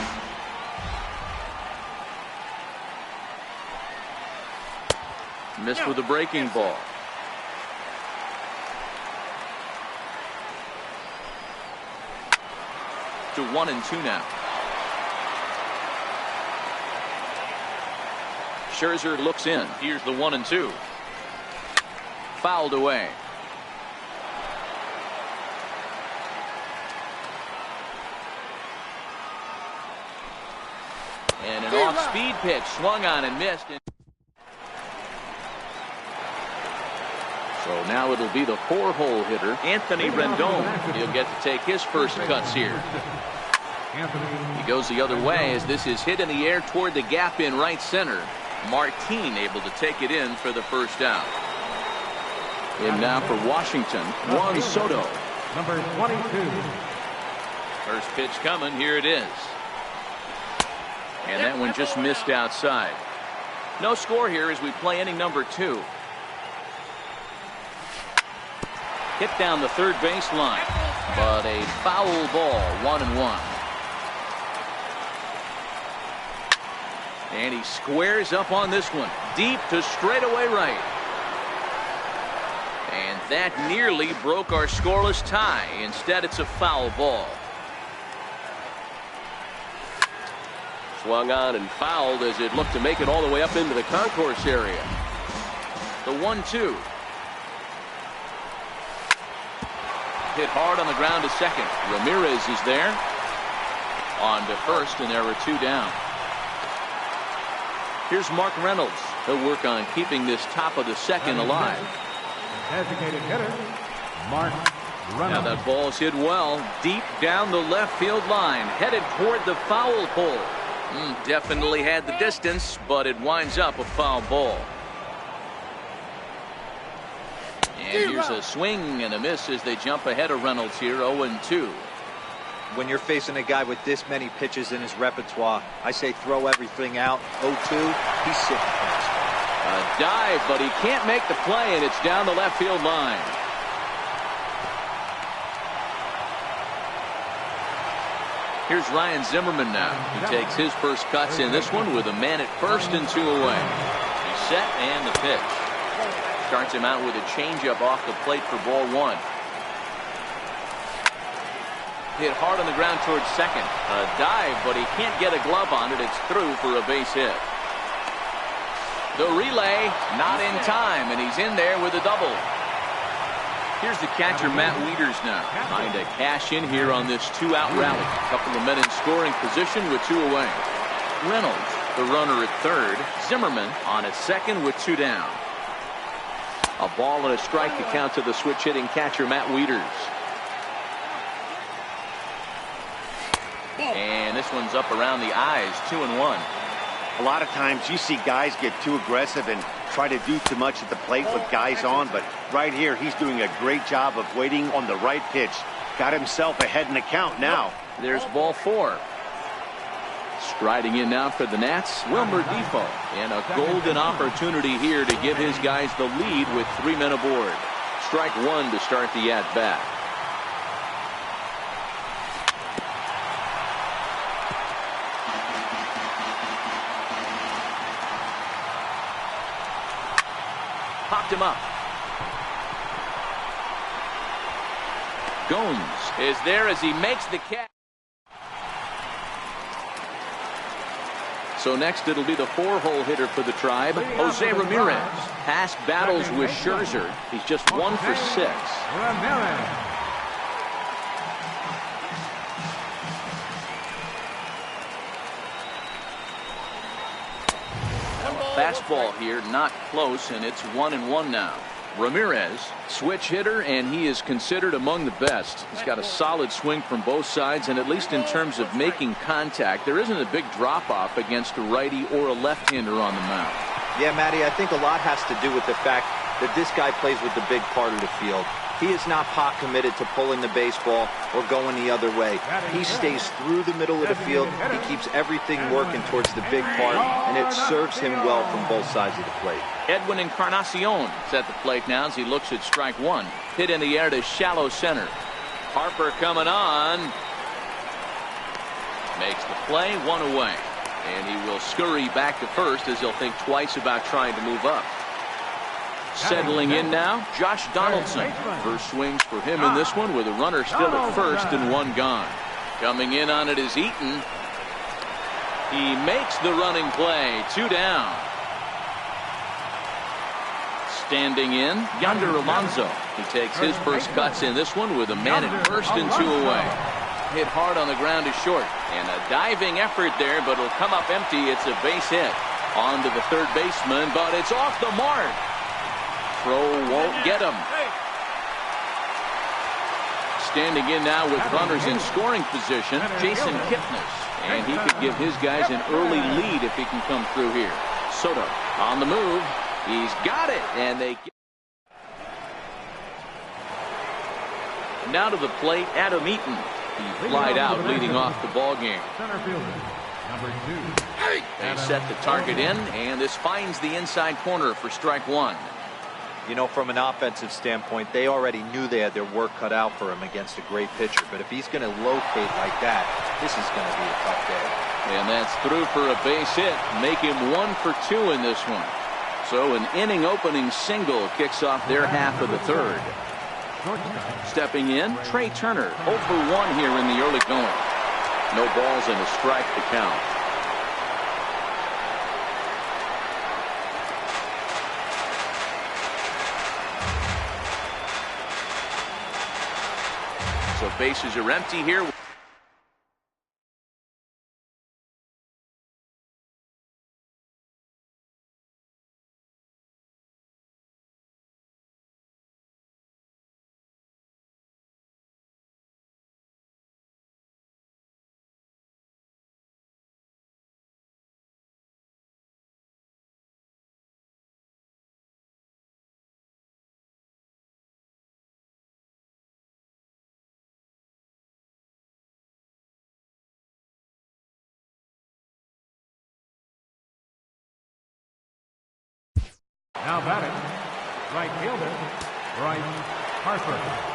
Missed with a breaking ball. To 1-2 now. Scherzer looks in. Here's the 1-2. Fouled away. And an off-speed pitch swung on and missed. So now it'll be the 4-hole hitter, Anthony Rendon. He'll get to take his first cuts here. He goes the other way as this is hit in the air toward the gap in right center. Martin able to take it in for the first out. In now for Washington, Juan Soto. Number 22. First pitch coming. Here it is. And that one just missed outside. No score here as we play inning number 2. Hit down the third baseline, but a foul ball, 1-1. And he squares up on this one. Deep to straightaway right. And that nearly broke our scoreless tie. Instead, it's a foul ball. Swung on and fouled as it looked to make it all the way up into the concourse area. The 1-2. Hit hard on the ground to second. Ramirez is there. On to first, and there are 2 down. Here's Mark Reynolds. He'll work on keeping this top of the second alive. Designated hitter, Mark Reynolds. Now that ball's hit well, deep down the left field line, headed toward the foul pole. Definitely had the distance, but it winds up a foul ball. And here's a swing and a miss as they jump ahead of Reynolds here, 0-2. When you're facing a guy with this many pitches in his repertoire, I say throw everything out. 0-2, he's sitting fast. A dive, but he can't make the play, and it's down the left field line. Here's Ryan Zimmerman now. He takes his first cuts in this one with a man at first and 2 away. He's set and the pitch. Starts him out with a changeup off the plate for ball 1. Hit hard on the ground towards second. A dive, but he can't get a glove on it. It's through for a base hit. The relay not in time, and he's in there with a double. Here's the catcher, Matt Wieters now, trying to cash in here on this 2-out rally. A couple of men in scoring position with 2 away. Reynolds, the runner at third. Zimmerman on at second with 2 down. A ball and a strike to count to the switch-hitting catcher, Matt Wieters. And this one's up around the eyes, 2-1. A lot of times you see guys get too aggressive and try to do too much at the plate with guys on, but right here he's doing a great job of waiting on the right pitch. Got himself ahead in the count now. There's ball 4. Striding in now for the Nats, Wilmer Defoe. And a golden opportunity here to give his guys the lead with 3 men aboard. Strike 1 to start the at-bat. Popped him up. Gomes is there as he makes the catch. So next it'll be the 4-hole hitter for the Tribe, Jose Ramirez. Past battles with Scherzer. He's just 1 for 6. Fastball here, not close, and it's 1-1 now. Ramirez, switch hitter, and he is considered among the best. He's got a solid swing from both sides, and at least in terms of making contact, there isn't a big drop-off against a righty or a left-hander on the mound. Yeah, Matty, I think a lot has to do with the fact that this guy plays with the big part of the field. He is not pot committed to pulling the baseball or going the other way. He stays through the middle of the field. He keeps everything working towards the big part, and it serves him well from both sides of the plate. Edwin Encarnacion is at the plate now as he looks at strike 1. Hit in the air to shallow center. Harper coming on. Makes the play, 1 away. And he will scurry back to first as he'll think twice about trying to move up. Settling in now, Josh Donaldson. First swings for him in this one with a runner still at first and 1 gone. Coming in on it is Eaton. He makes the running play, 2 down. Standing in, Yonder Alonso. He takes his first cuts in this one with a man at first and 2 away. Hit hard on the ground to short. And a diving effort there, but it'll come up empty. It's a base hit. On to the third baseman, but it's off the mark. Throw won't get him. Standing in now with runners in scoring position, Jason Kipnis. And he could give his guys an early lead if he can come through here. Soto on the move. He's got it. And they get... Now to the plate, Adam Eaton. He flied out leading off the ball game. Center fielder, number 2. They set the target in, and this finds the inside corner for strike 1. You know, from an offensive standpoint, they already knew they had their work cut out for him against a great pitcher. But if he's going to locate like that, this is going to be a tough day. And that's through for a base hit. Make him 1 for 2 in this one. So an inning opening single kicks off their half of the third. Stepping in, Trey Turner, 0 for 1 here in the early going. No balls and a strike to count. So bases are empty here. Now batting, right fielder, Bryce Harper.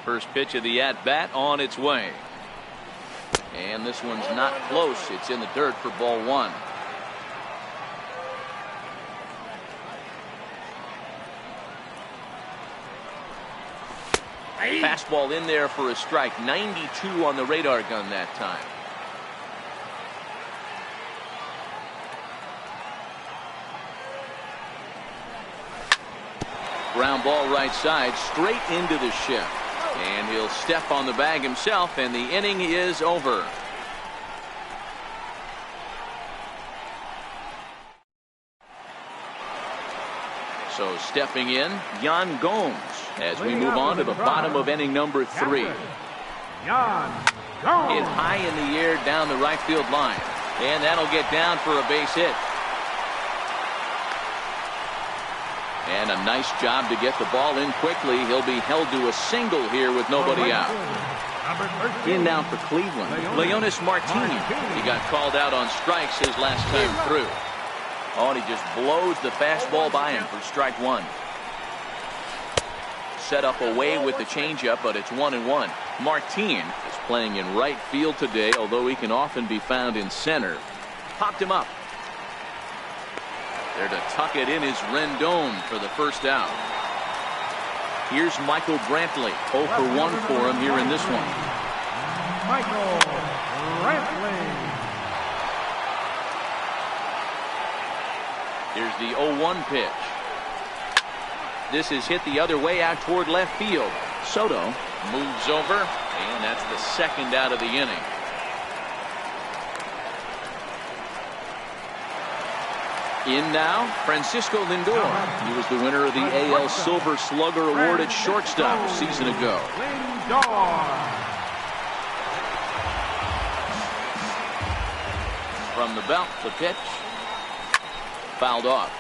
First pitch of the at-bat on its way. And this one's not close. It's in the dirt for ball 1. Fastball in there for a strike. 92 on the radar gun that time. Ground ball right side, straight into the shift. And he'll step on the bag himself, and the inning is over. So stepping in, Yan Gomes, as we move on to the bottom of inning number 3. Yan Gomes. Hit high in the air down the right field line. And that'll get down for a base hit. And a nice job to get the ball in quickly. He'll be held to a single here with nobody out. In now for Cleveland, Leonis Martinez. He got called out on strikes his last time through. Oh, and he just blows the fastball by him for strike 1. Set up away with the changeup, but it's 1-1. Martinez is playing in right field today, although he can often be found in center. Popped him up. There to tuck it in is Rendon for the first out. Here's Michael Brantley. 0 for 1 for him here in this one. Michael Brantley. Here's the 0-1 pitch. This is hit the other way out toward left field. Soto moves over, and that's the second out of the inning. In now, Francisco Lindor. He was the winner of the AL Silver Slugger Award at shortstop a season ago. Lindor. From the belt, the pitch. Fouled off.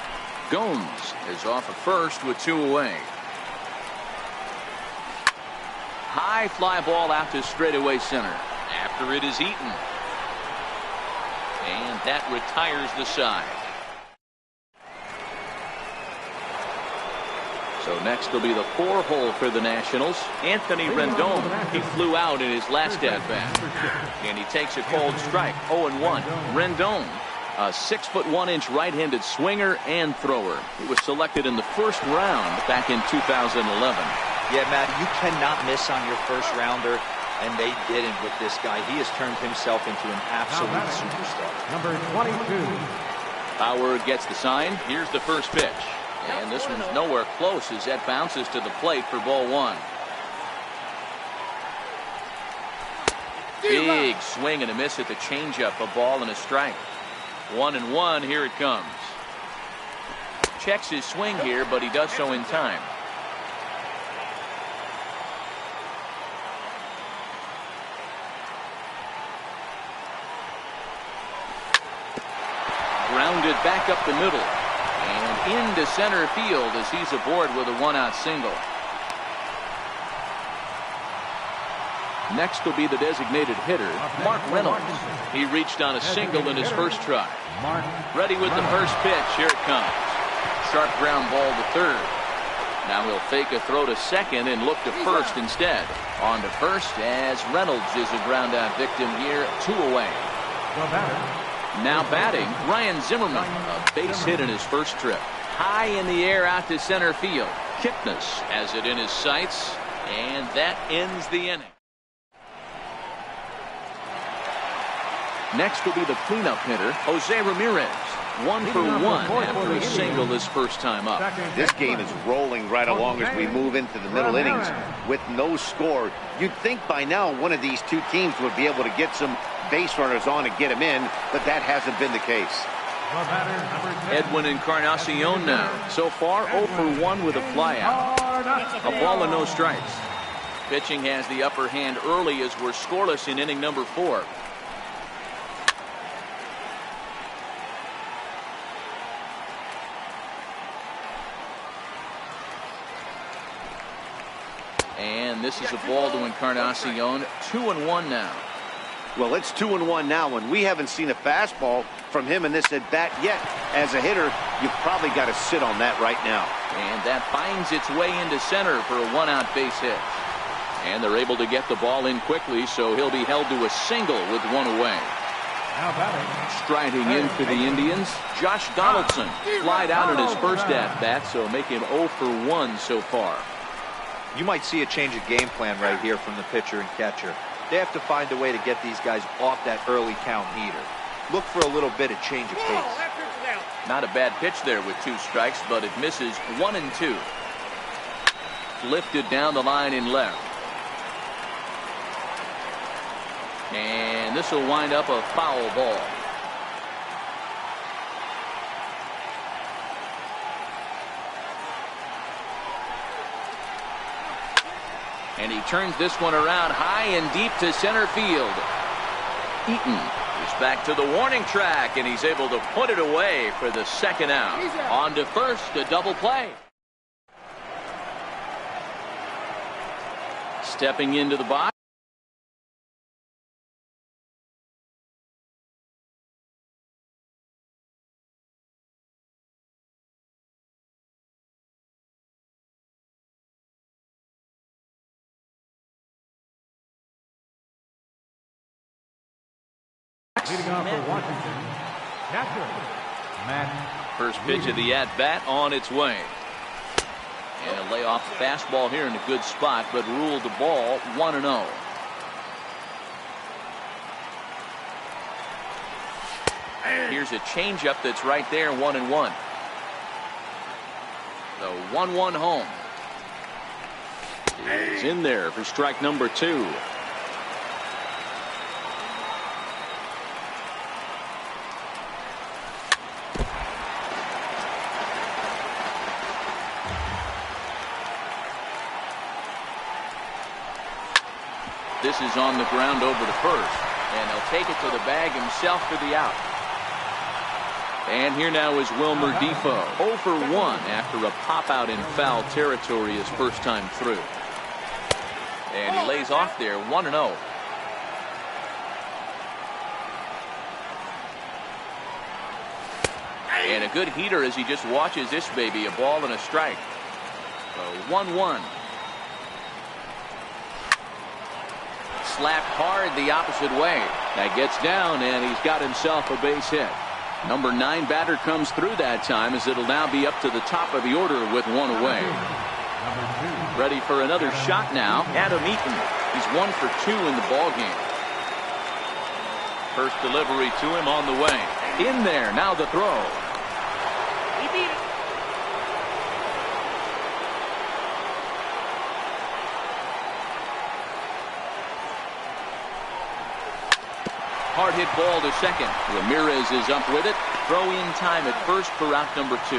Gomes is off at first with 2 away. High fly ball out to straightaway center. After it is eaten. And that retires the side. So next will be the 4-hole for the Nationals. Anthony Rendon. He flew out in his last at-bat. And he takes a cold strike. 0-1. Rendon, a 6'1" right-handed swinger and thrower. He was selected in the first round back in 2011. Yeah, Matt, you cannot miss on your first rounder, and they didn't with this guy. He has turned himself into an absolute superstar. Number 22. Power gets the sign. Here's the first pitch. And this one's nowhere close as that bounces to the plate for ball 1. Big swing and a miss at the changeup. A ball and a strike. 1-1. Here it comes. Checks his swing here, but he does so in time. Grounded back up the middle. And into center field as he's aboard with a one-out single. Next will be the designated hitter, Mark Reynolds. He reached on a single in his first try. Ready with the first pitch. Here it comes. Sharp ground ball to third. Now he'll fake a throw to second and look to first instead. On to first as Reynolds is a ground out victim here, 2 away. Now batting, Ryan Zimmerman, a base hit in his first trip. High in the air out to center field. Kipnis has it in his sights, and that ends the inning. Next will be the cleanup hitter, Jose Ramirez. 1 for 1 after a single his first time up. This game is rolling right along as we move into the middle innings with no score. You'd think by now one of these two teams would be able to get some base runners on and get them in, but that hasn't been the case. Edwin Encarnacion now. So far 0 for 1 with a flyout. A ball and no strikes. Pitching has the upper hand early as we're scoreless in inning number 4. And this is a ball to Encarnacion. 2-1 now. Well, it's 2-1 now, and we haven't seen a fastball from him in this at bat yet. As a hitter, you've probably got to sit on that right now. And that finds its way into center for a one-out base hit. And they're able to get the ball in quickly, so he'll be held to a single with 1 away. Striding in for the Indians, Josh Donaldson. Flied out in his first at-bat, so make him 0 for 1 so far. You might see a change of game plan right here from the pitcher and catcher. They have to find a way to get these guys off that early count heater. Look for a little bit of change of pace. Not a bad pitch there with 2 strikes, but it misses 1 and 2. Lifted down the line in left. And this will wind up a foul ball. And he turns this one around high and deep to center field. Eaton is back to the warning track, and he's able to put it away for the second out. On to first, a double play. Stepping into the box. First pitch of the at-bat on its way. And a layoff fastball here in a good spot, but ruled the ball 1-0. Here's a changeup that's right there, 1-1. The 1-1 home. It's in there for strike number 2. This is on the ground over to first, and he'll take it to the bag himself for the out. And here now is Wilmer Defoe, 0 for 1 after a pop out in foul territory his first time through. And he lays off there, 1-0. And a good heater as he just watches this baby, a ball and a strike. So 1-1. Slapped hard the opposite way. That gets down, and he's got himself a base hit. Number 9 batter comes through that time, as it'll now be up to the top of the order with 1 away. Ready for another shot now, Adam Eaton. He's 1 for 2 in the ball game. First delivery to him on the way. In there, now the throw. He beat it. Hard hit ball to second. Ramirez is up with it. Throw in time at first for out number 2.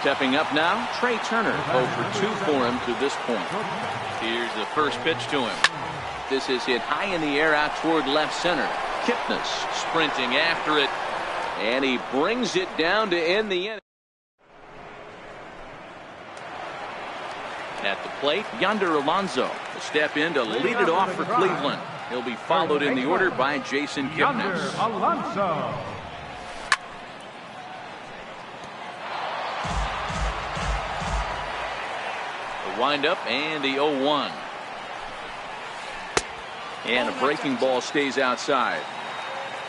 Stepping up now, Trey Turner, 0 for 2 for him to this point. Here's the first pitch to him. This is hit high in the air out toward left center. Kipnis sprinting after it, and he brings it down to end the inning. At the plate, Yonder Alonso will step in to lead it off for Cleveland. He'll be followed in the order by Jason Yonder Kipnis. Alonso. The windup and the 0-1. And a breaking ball stays outside.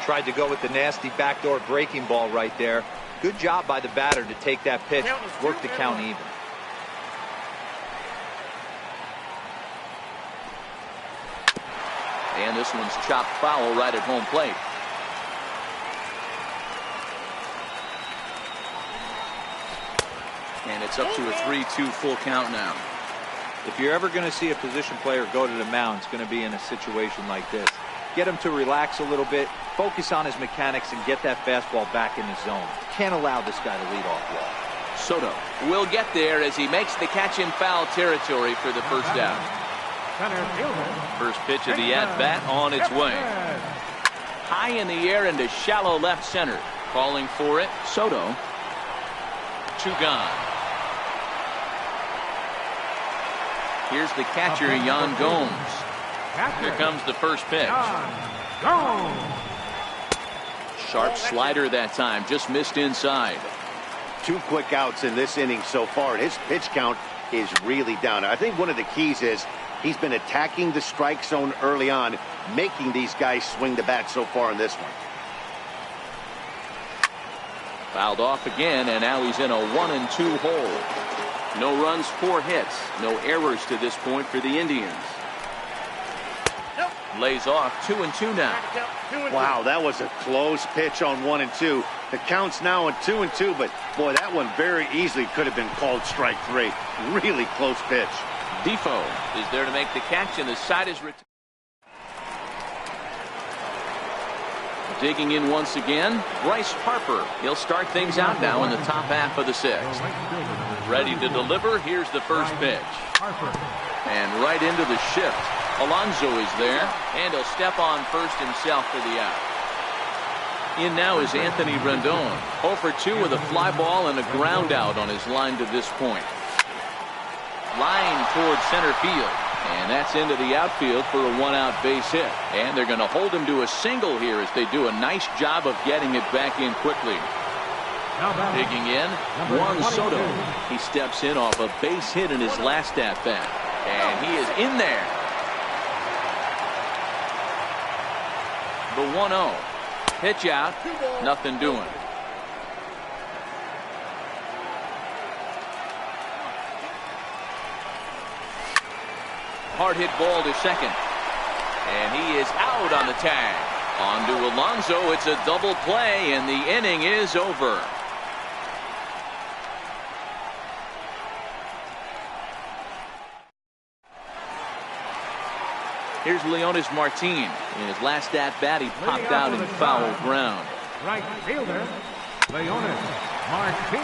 Tried to go with the nasty backdoor breaking ball right there. Good job by the batter to take that pitch, work the count even. And this one's chopped foul right at home plate. And it's up to a 3-2 full count now. If you're ever going to see a position player go to the mound, it's going to be in a situation like this. Get him to relax a little bit, focus on his mechanics, and get that fastball back in the zone. Can't allow this guy to lead off well. Soto will get there as he makes the catch in foul territory for the first out. Center fielder. First pitch of the at-bat on its way. High in the air into shallow left center. Calling for it, Soto. 2 gone. Here's the catcher, Yan Gomes. Here comes the first pitch. Sharp slider that time, just missed inside. 2 quick outs in this inning so far. His pitch count is really down. I think one of the keys is he's been attacking the strike zone early on, making these guys swing the bat so far in this one. Fouled off again, and now he's in a 1-2 hole. No runs, 4 hits, no errors to this point for the Indians. Lays off 2-2 now. Wow, that was a close pitch on 1-2. The count's now on 2-2, but boy, that one very easily could have been called strike 3. Really close pitch. Defoe is there to make the catch, and the side is retired. Digging in once again, Bryce Harper. He'll start things out now in the top half of the 6th. Ready to deliver. Here's the first pitch. And right into the shift. Alonso is there, and he'll step on first himself for the out. In now is Anthony Rendon. 0 for 2 with a fly ball and a ground out on his line to this point. Line towards center field, and that's into the outfield for a 1-out base hit. And they're going to hold him to a single here as they do a nice job of getting it back in quickly. Digging in, Juan Soto. He steps in off a base hit in his last at-bat, and he is in there. The 1-0. Pitch out, nothing doing. Hard hit ball to second. And he is out on the tag. On to Alonso. It's a double play, and the inning is over. Here's Leonis Martin. In his last at-bat, he popped out in foul ground. Right fielder, Leonis Martin.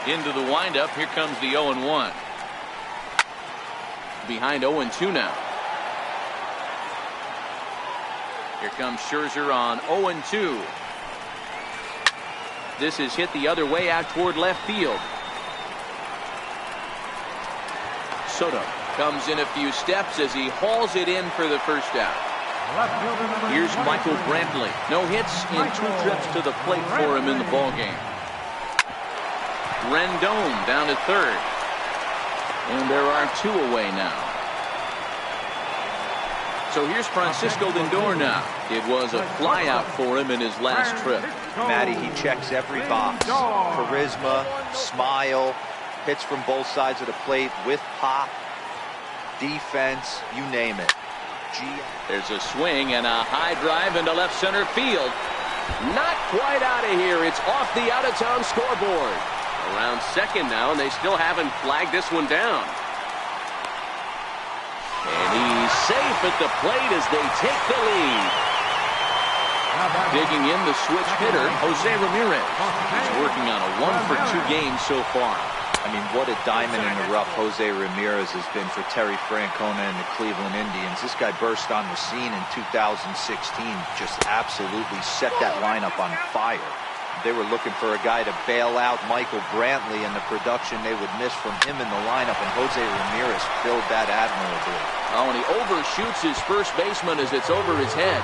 Into the windup. Here comes the 0-1. Behind 0-2 now. Here comes Scherzer on 0-2. This is hit the other way out toward left field. Soto comes in a few steps as he hauls it in for the first out. Here's Michael Brantley. No hits in 2 trips to the plate for him in the ballgame. Rendon down to third. And there are 2 away now. So here's Francisco Lindor now. It was a flyout for him in his last trip. Matty, he checks every box. Charisma, smile, hits from both sides of the plate with pop, defense, you name it. There's a swing and a high drive into left center field. Not quite out of here. It's off the out-of-town scoreboard. Around second now, and they still haven't flagged this one down. And he's safe at the plate as they take the lead. Digging in, the switch hitter, Jose Ramirez. He's working on a 1 for 2 game so far. I mean, what a diamond in the rough Jose Ramirez has been for Terry Francona and the Cleveland Indians. This guy burst on the scene in 2016, just absolutely set that lineup on fire. They were looking for a guy to bail out Michael Brantley, and the production they would miss from him in the lineup, and Jose Ramirez filled that admirably. Oh, and he overshoots his first baseman as it's over his head.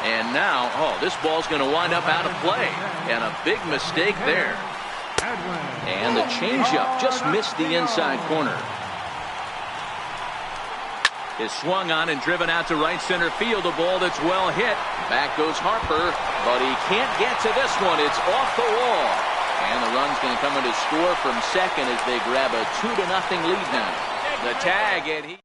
And now, this ball's going to wind up out of play. And a big mistake there. And the changeup just missed the inside corner. Is swung on and driven out to right center field. A ball that's well hit. Back goes Harper, but he can't get to this one. It's off the wall. And the run's going to come in to score from second as they grab a 2-0 lead now. The tag, and he...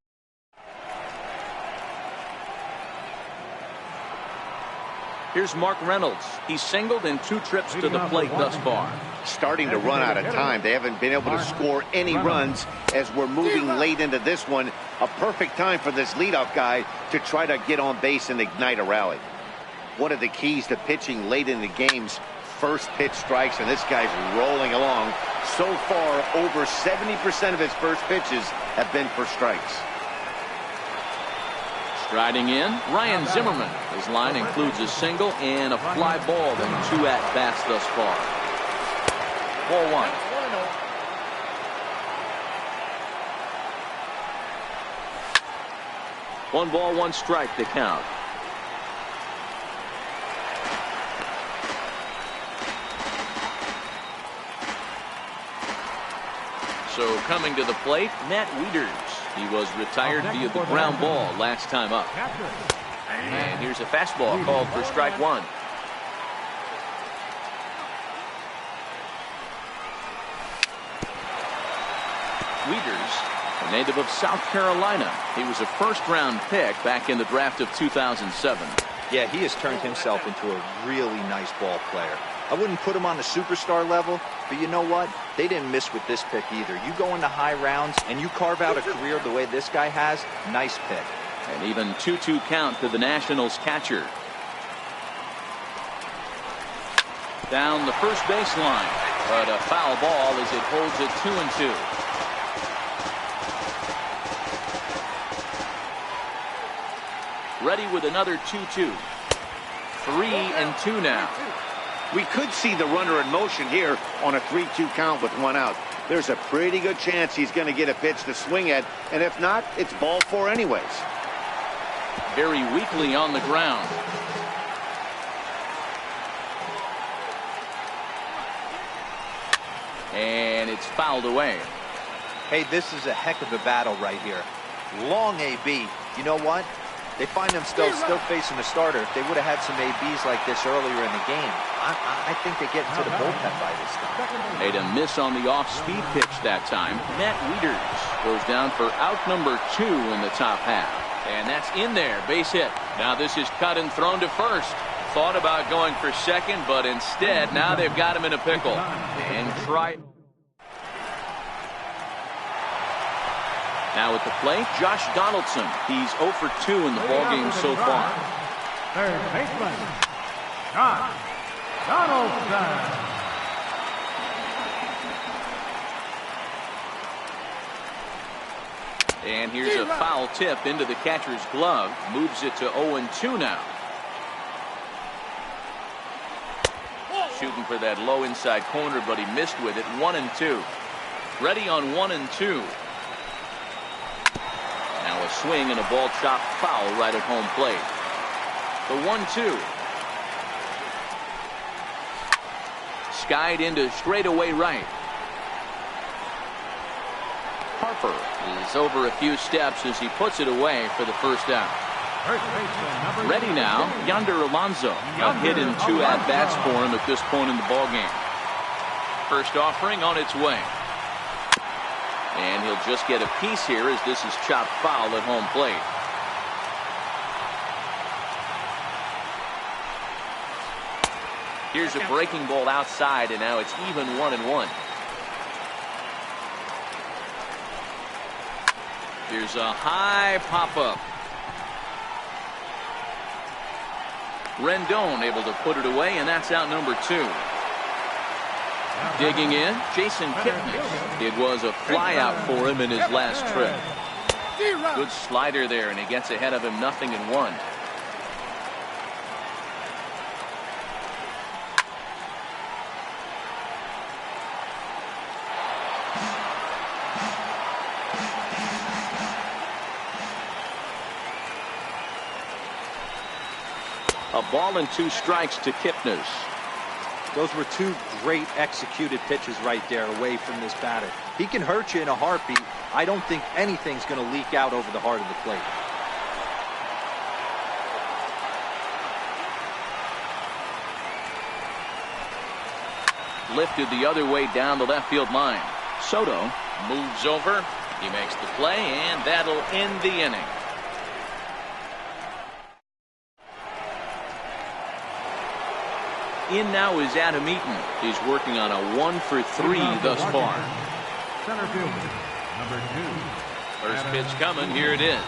Here's Mark Reynolds. He's singled in 2 trips to the plate thus far. Starting to run out of time. They haven't been able to score any runs as we're moving late into this one. A perfect time for this leadoff guy to try to get on base and ignite a rally. One of the keys to pitching late in the game's first pitch strikes, and this guy's rolling along. So far, over 70% of his first pitches have been for strikes. Striding in, Ryan Zimmerman. His line includes a single and a fly ball in 2 at-bats thus far. Ball 1. One ball, 1 strike to count. So coming to the plate, Matt Wieters. He was retired via the ground ball last time up. And here's a fastball called for strike 1. Wieters, a native of South Carolina. He was a first-round pick back in the draft of 2007. Yeah, he has turned himself into a really nice ball player. I wouldn't put him on the superstar level, but you know what? They didn't miss with this pick either. You go into high rounds and you carve out a career the way this guy has, nice pick. And even 2-2 count to the Nationals catcher. Down the first baseline, but a foul ball as it holds it 2-2. Ready with another 2-2. 3-2 now. We could see the runner in motion here on a 3-2 count with 1 out. There's a pretty good chance he's going to get a pitch to swing at, and if not, it's ball 4 anyways. Very weakly on the ground. And it's fouled away. Hey, this is a heck of a battle right here. Long AB. You know what? They find themselves still facing the starter. If they would have had some ABs like this earlier in the game, I think they get into the bullpen by this time. Made a miss on the off-speed pitch that time. Matt Wieters goes down for out number 2 in the top half. And that's in there, base hit. Now this is cut and thrown to first. Thought about going for second, but instead, now they've got him in a pickle. And try... Now at the plate, Josh Donaldson. He's 0 for 2 in the ballgame so far. Third baseman, Josh Donaldson. And here's a foul tip into the catcher's glove. Moves it to 0-2 now. Shooting for that low inside corner, but he missed with it. 1-2. Ready on 1-2. Now a swing and a ball chopped foul right at home plate. The 1-2. Skied into straightaway right. Harper is over a few steps as he puts it away for the first out. Ready now, Yonder Alonso. A hit in 2 at-bats for him at this point in the ballgame. First offering on its way. And he'll just get a piece here as this is chopped foul at home plate. Here's a breaking ball outside, and now it's even 1-1. Here's a high pop-up. Rendon able to put it away, and that's out number 2. Digging in, Jason Kipnis. It was a flyout for him in his last trip. Good slider there, and he gets ahead of him 0-1. A ball and 2 strikes to Kipnis. Those were 2 great executed pitches right there away from this batter. He can hurt you in a heartbeat. I don't think anything's going to leak out over the heart of the plate. Lifted the other way down the left field line. Soto moves over. He makes the play, and that'll end the inning. In now is Adam Eaton. He's working on a 1-for-3 thus far. Center fielder, number 2. First pitch coming. Here it is.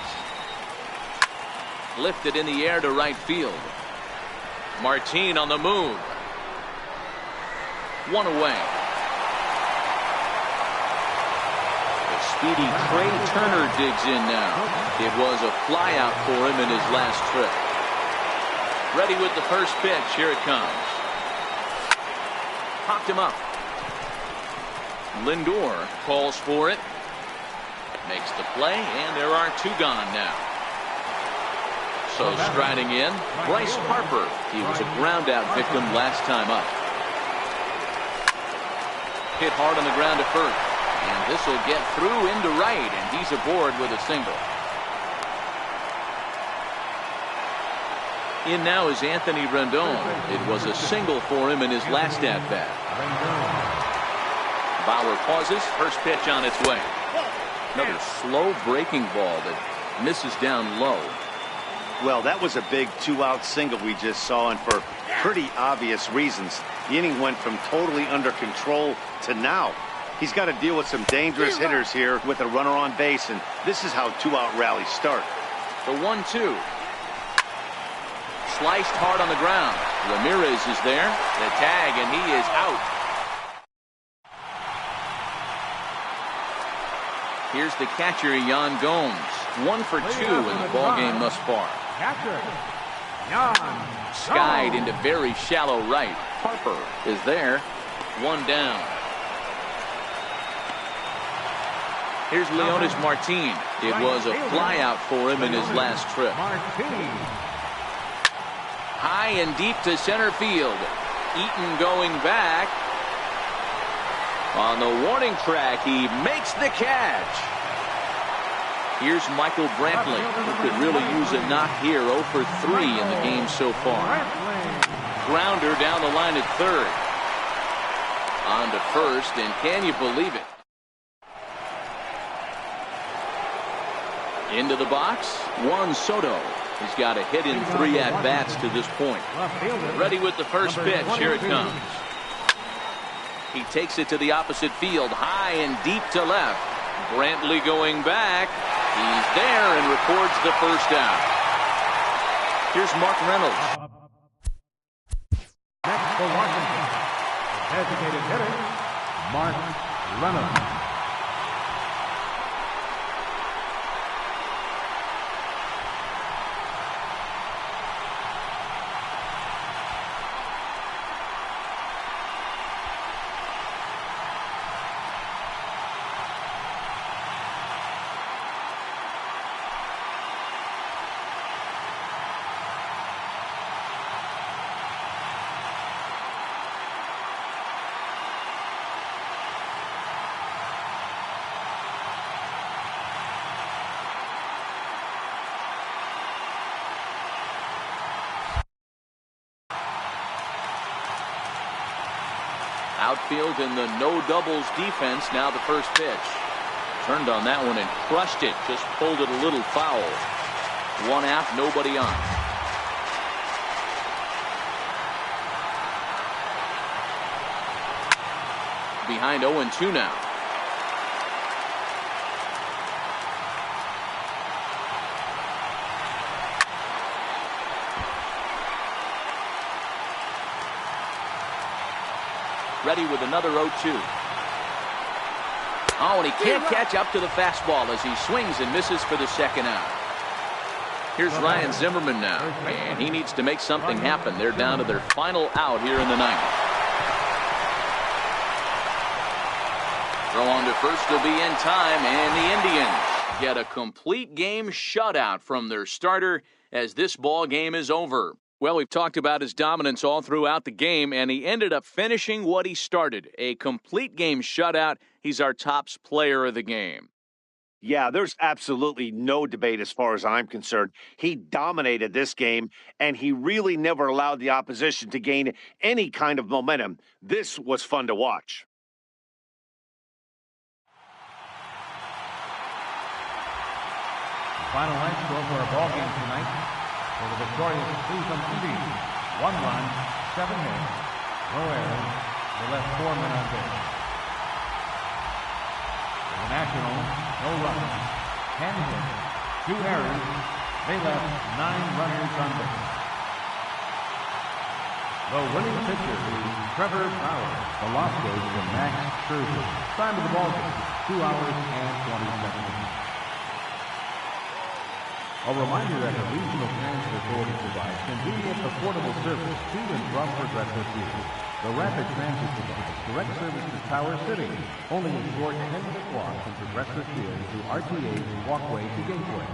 Lifted in the air to right field. Martin on the move. 1 away. The speedy Trey Turner digs in now. It was a flyout for him in his last trip. Ready with the first pitch. Here it comes. Popped him up. Lindor calls for it. Makes the play, and there are 2 gone now. So striding in, Bryce Harper. He was a ground out victim last time up. Hit hard on the ground to first. And this will get through into right, and he's aboard with a single. In now is Anthony Rendon. It was a single for him in his last at-bat. Bauer pauses. First pitch on its way. Another slow breaking ball that misses down low. Well, that was a big 2-out single we just saw, and for pretty obvious reasons. The inning went from totally under control to now. He's got to deal with some dangerous hitters here with a runner on base, and this is how 2-out rallies start. The 1-2. Sliced hard on the ground. Ramirez is there. The tag, and he is out. Here's the catcher, Yan Gomes. 1 for 2 in the ballgame thus far. Catcher, Yan Skied into very shallow right. Harper is there. 1 down. Here's Leonis Martin. It was a flyout for him in his last trip. High and deep to center field. Eaton going back. On the warning track, he makes the catch. Here's Michael Brantley, who could really use a knock here. 0 for 3 in the game so far. Grounder down the line at third. On to first, and can you believe it? Into the box, Juan Soto. He's got a hit in 3 at-bats to this point. Ready with the first pitch. Here it comes. He takes it to the opposite field, high and deep to left. Brantley going back. He's there and records the first out. Here's Mark Reynolds. Next for Washington, designated hitter, Mark Reynolds. Outfield in the no doubles defense. Now the first pitch. Turned on that one and crushed it. Just pulled it a little foul. 1 out, nobody on. Behind 0-2 now. ready with another 0-2. Oh, and he can't catch up to the fastball as he swings and misses for the second out. Here's Ryan Zimmerman now, and he needs to make something happen. They're down to their final out here in the ninth. Throw on to first will be in time, and the Indians get a complete game shutout from their starter as this ball game is over. Well, we've talked about his dominance all throughout the game, and he ended up finishing what he started. A complete game shutout. He's our top player of the game. Yeah, there's absolutely no debate as far as I'm concerned. He dominated this game, and he really never allowed the opposition to gain any kind of momentum. This was fun to watch. The final line score for our ball game tonight for the victorious Cleveland Indians. 1 run, 7 hits, no errors. They left 4 men on base. For the Nationals, no runs, 10 hits, 2 errors. They left 9 runners on base. The winning pitcher is Trevor Bauer. The loss goes to Max Scherzer. Time of the ball game, 2 hours and 27 minutes. A reminder that the Regional Transit Authority provides convenient, affordable service to and from Progressive Field. The Rapid Transit provides direct service to Tower City, only a short 10-minute walk from Progressive Field to RTA's walkway to Gateway.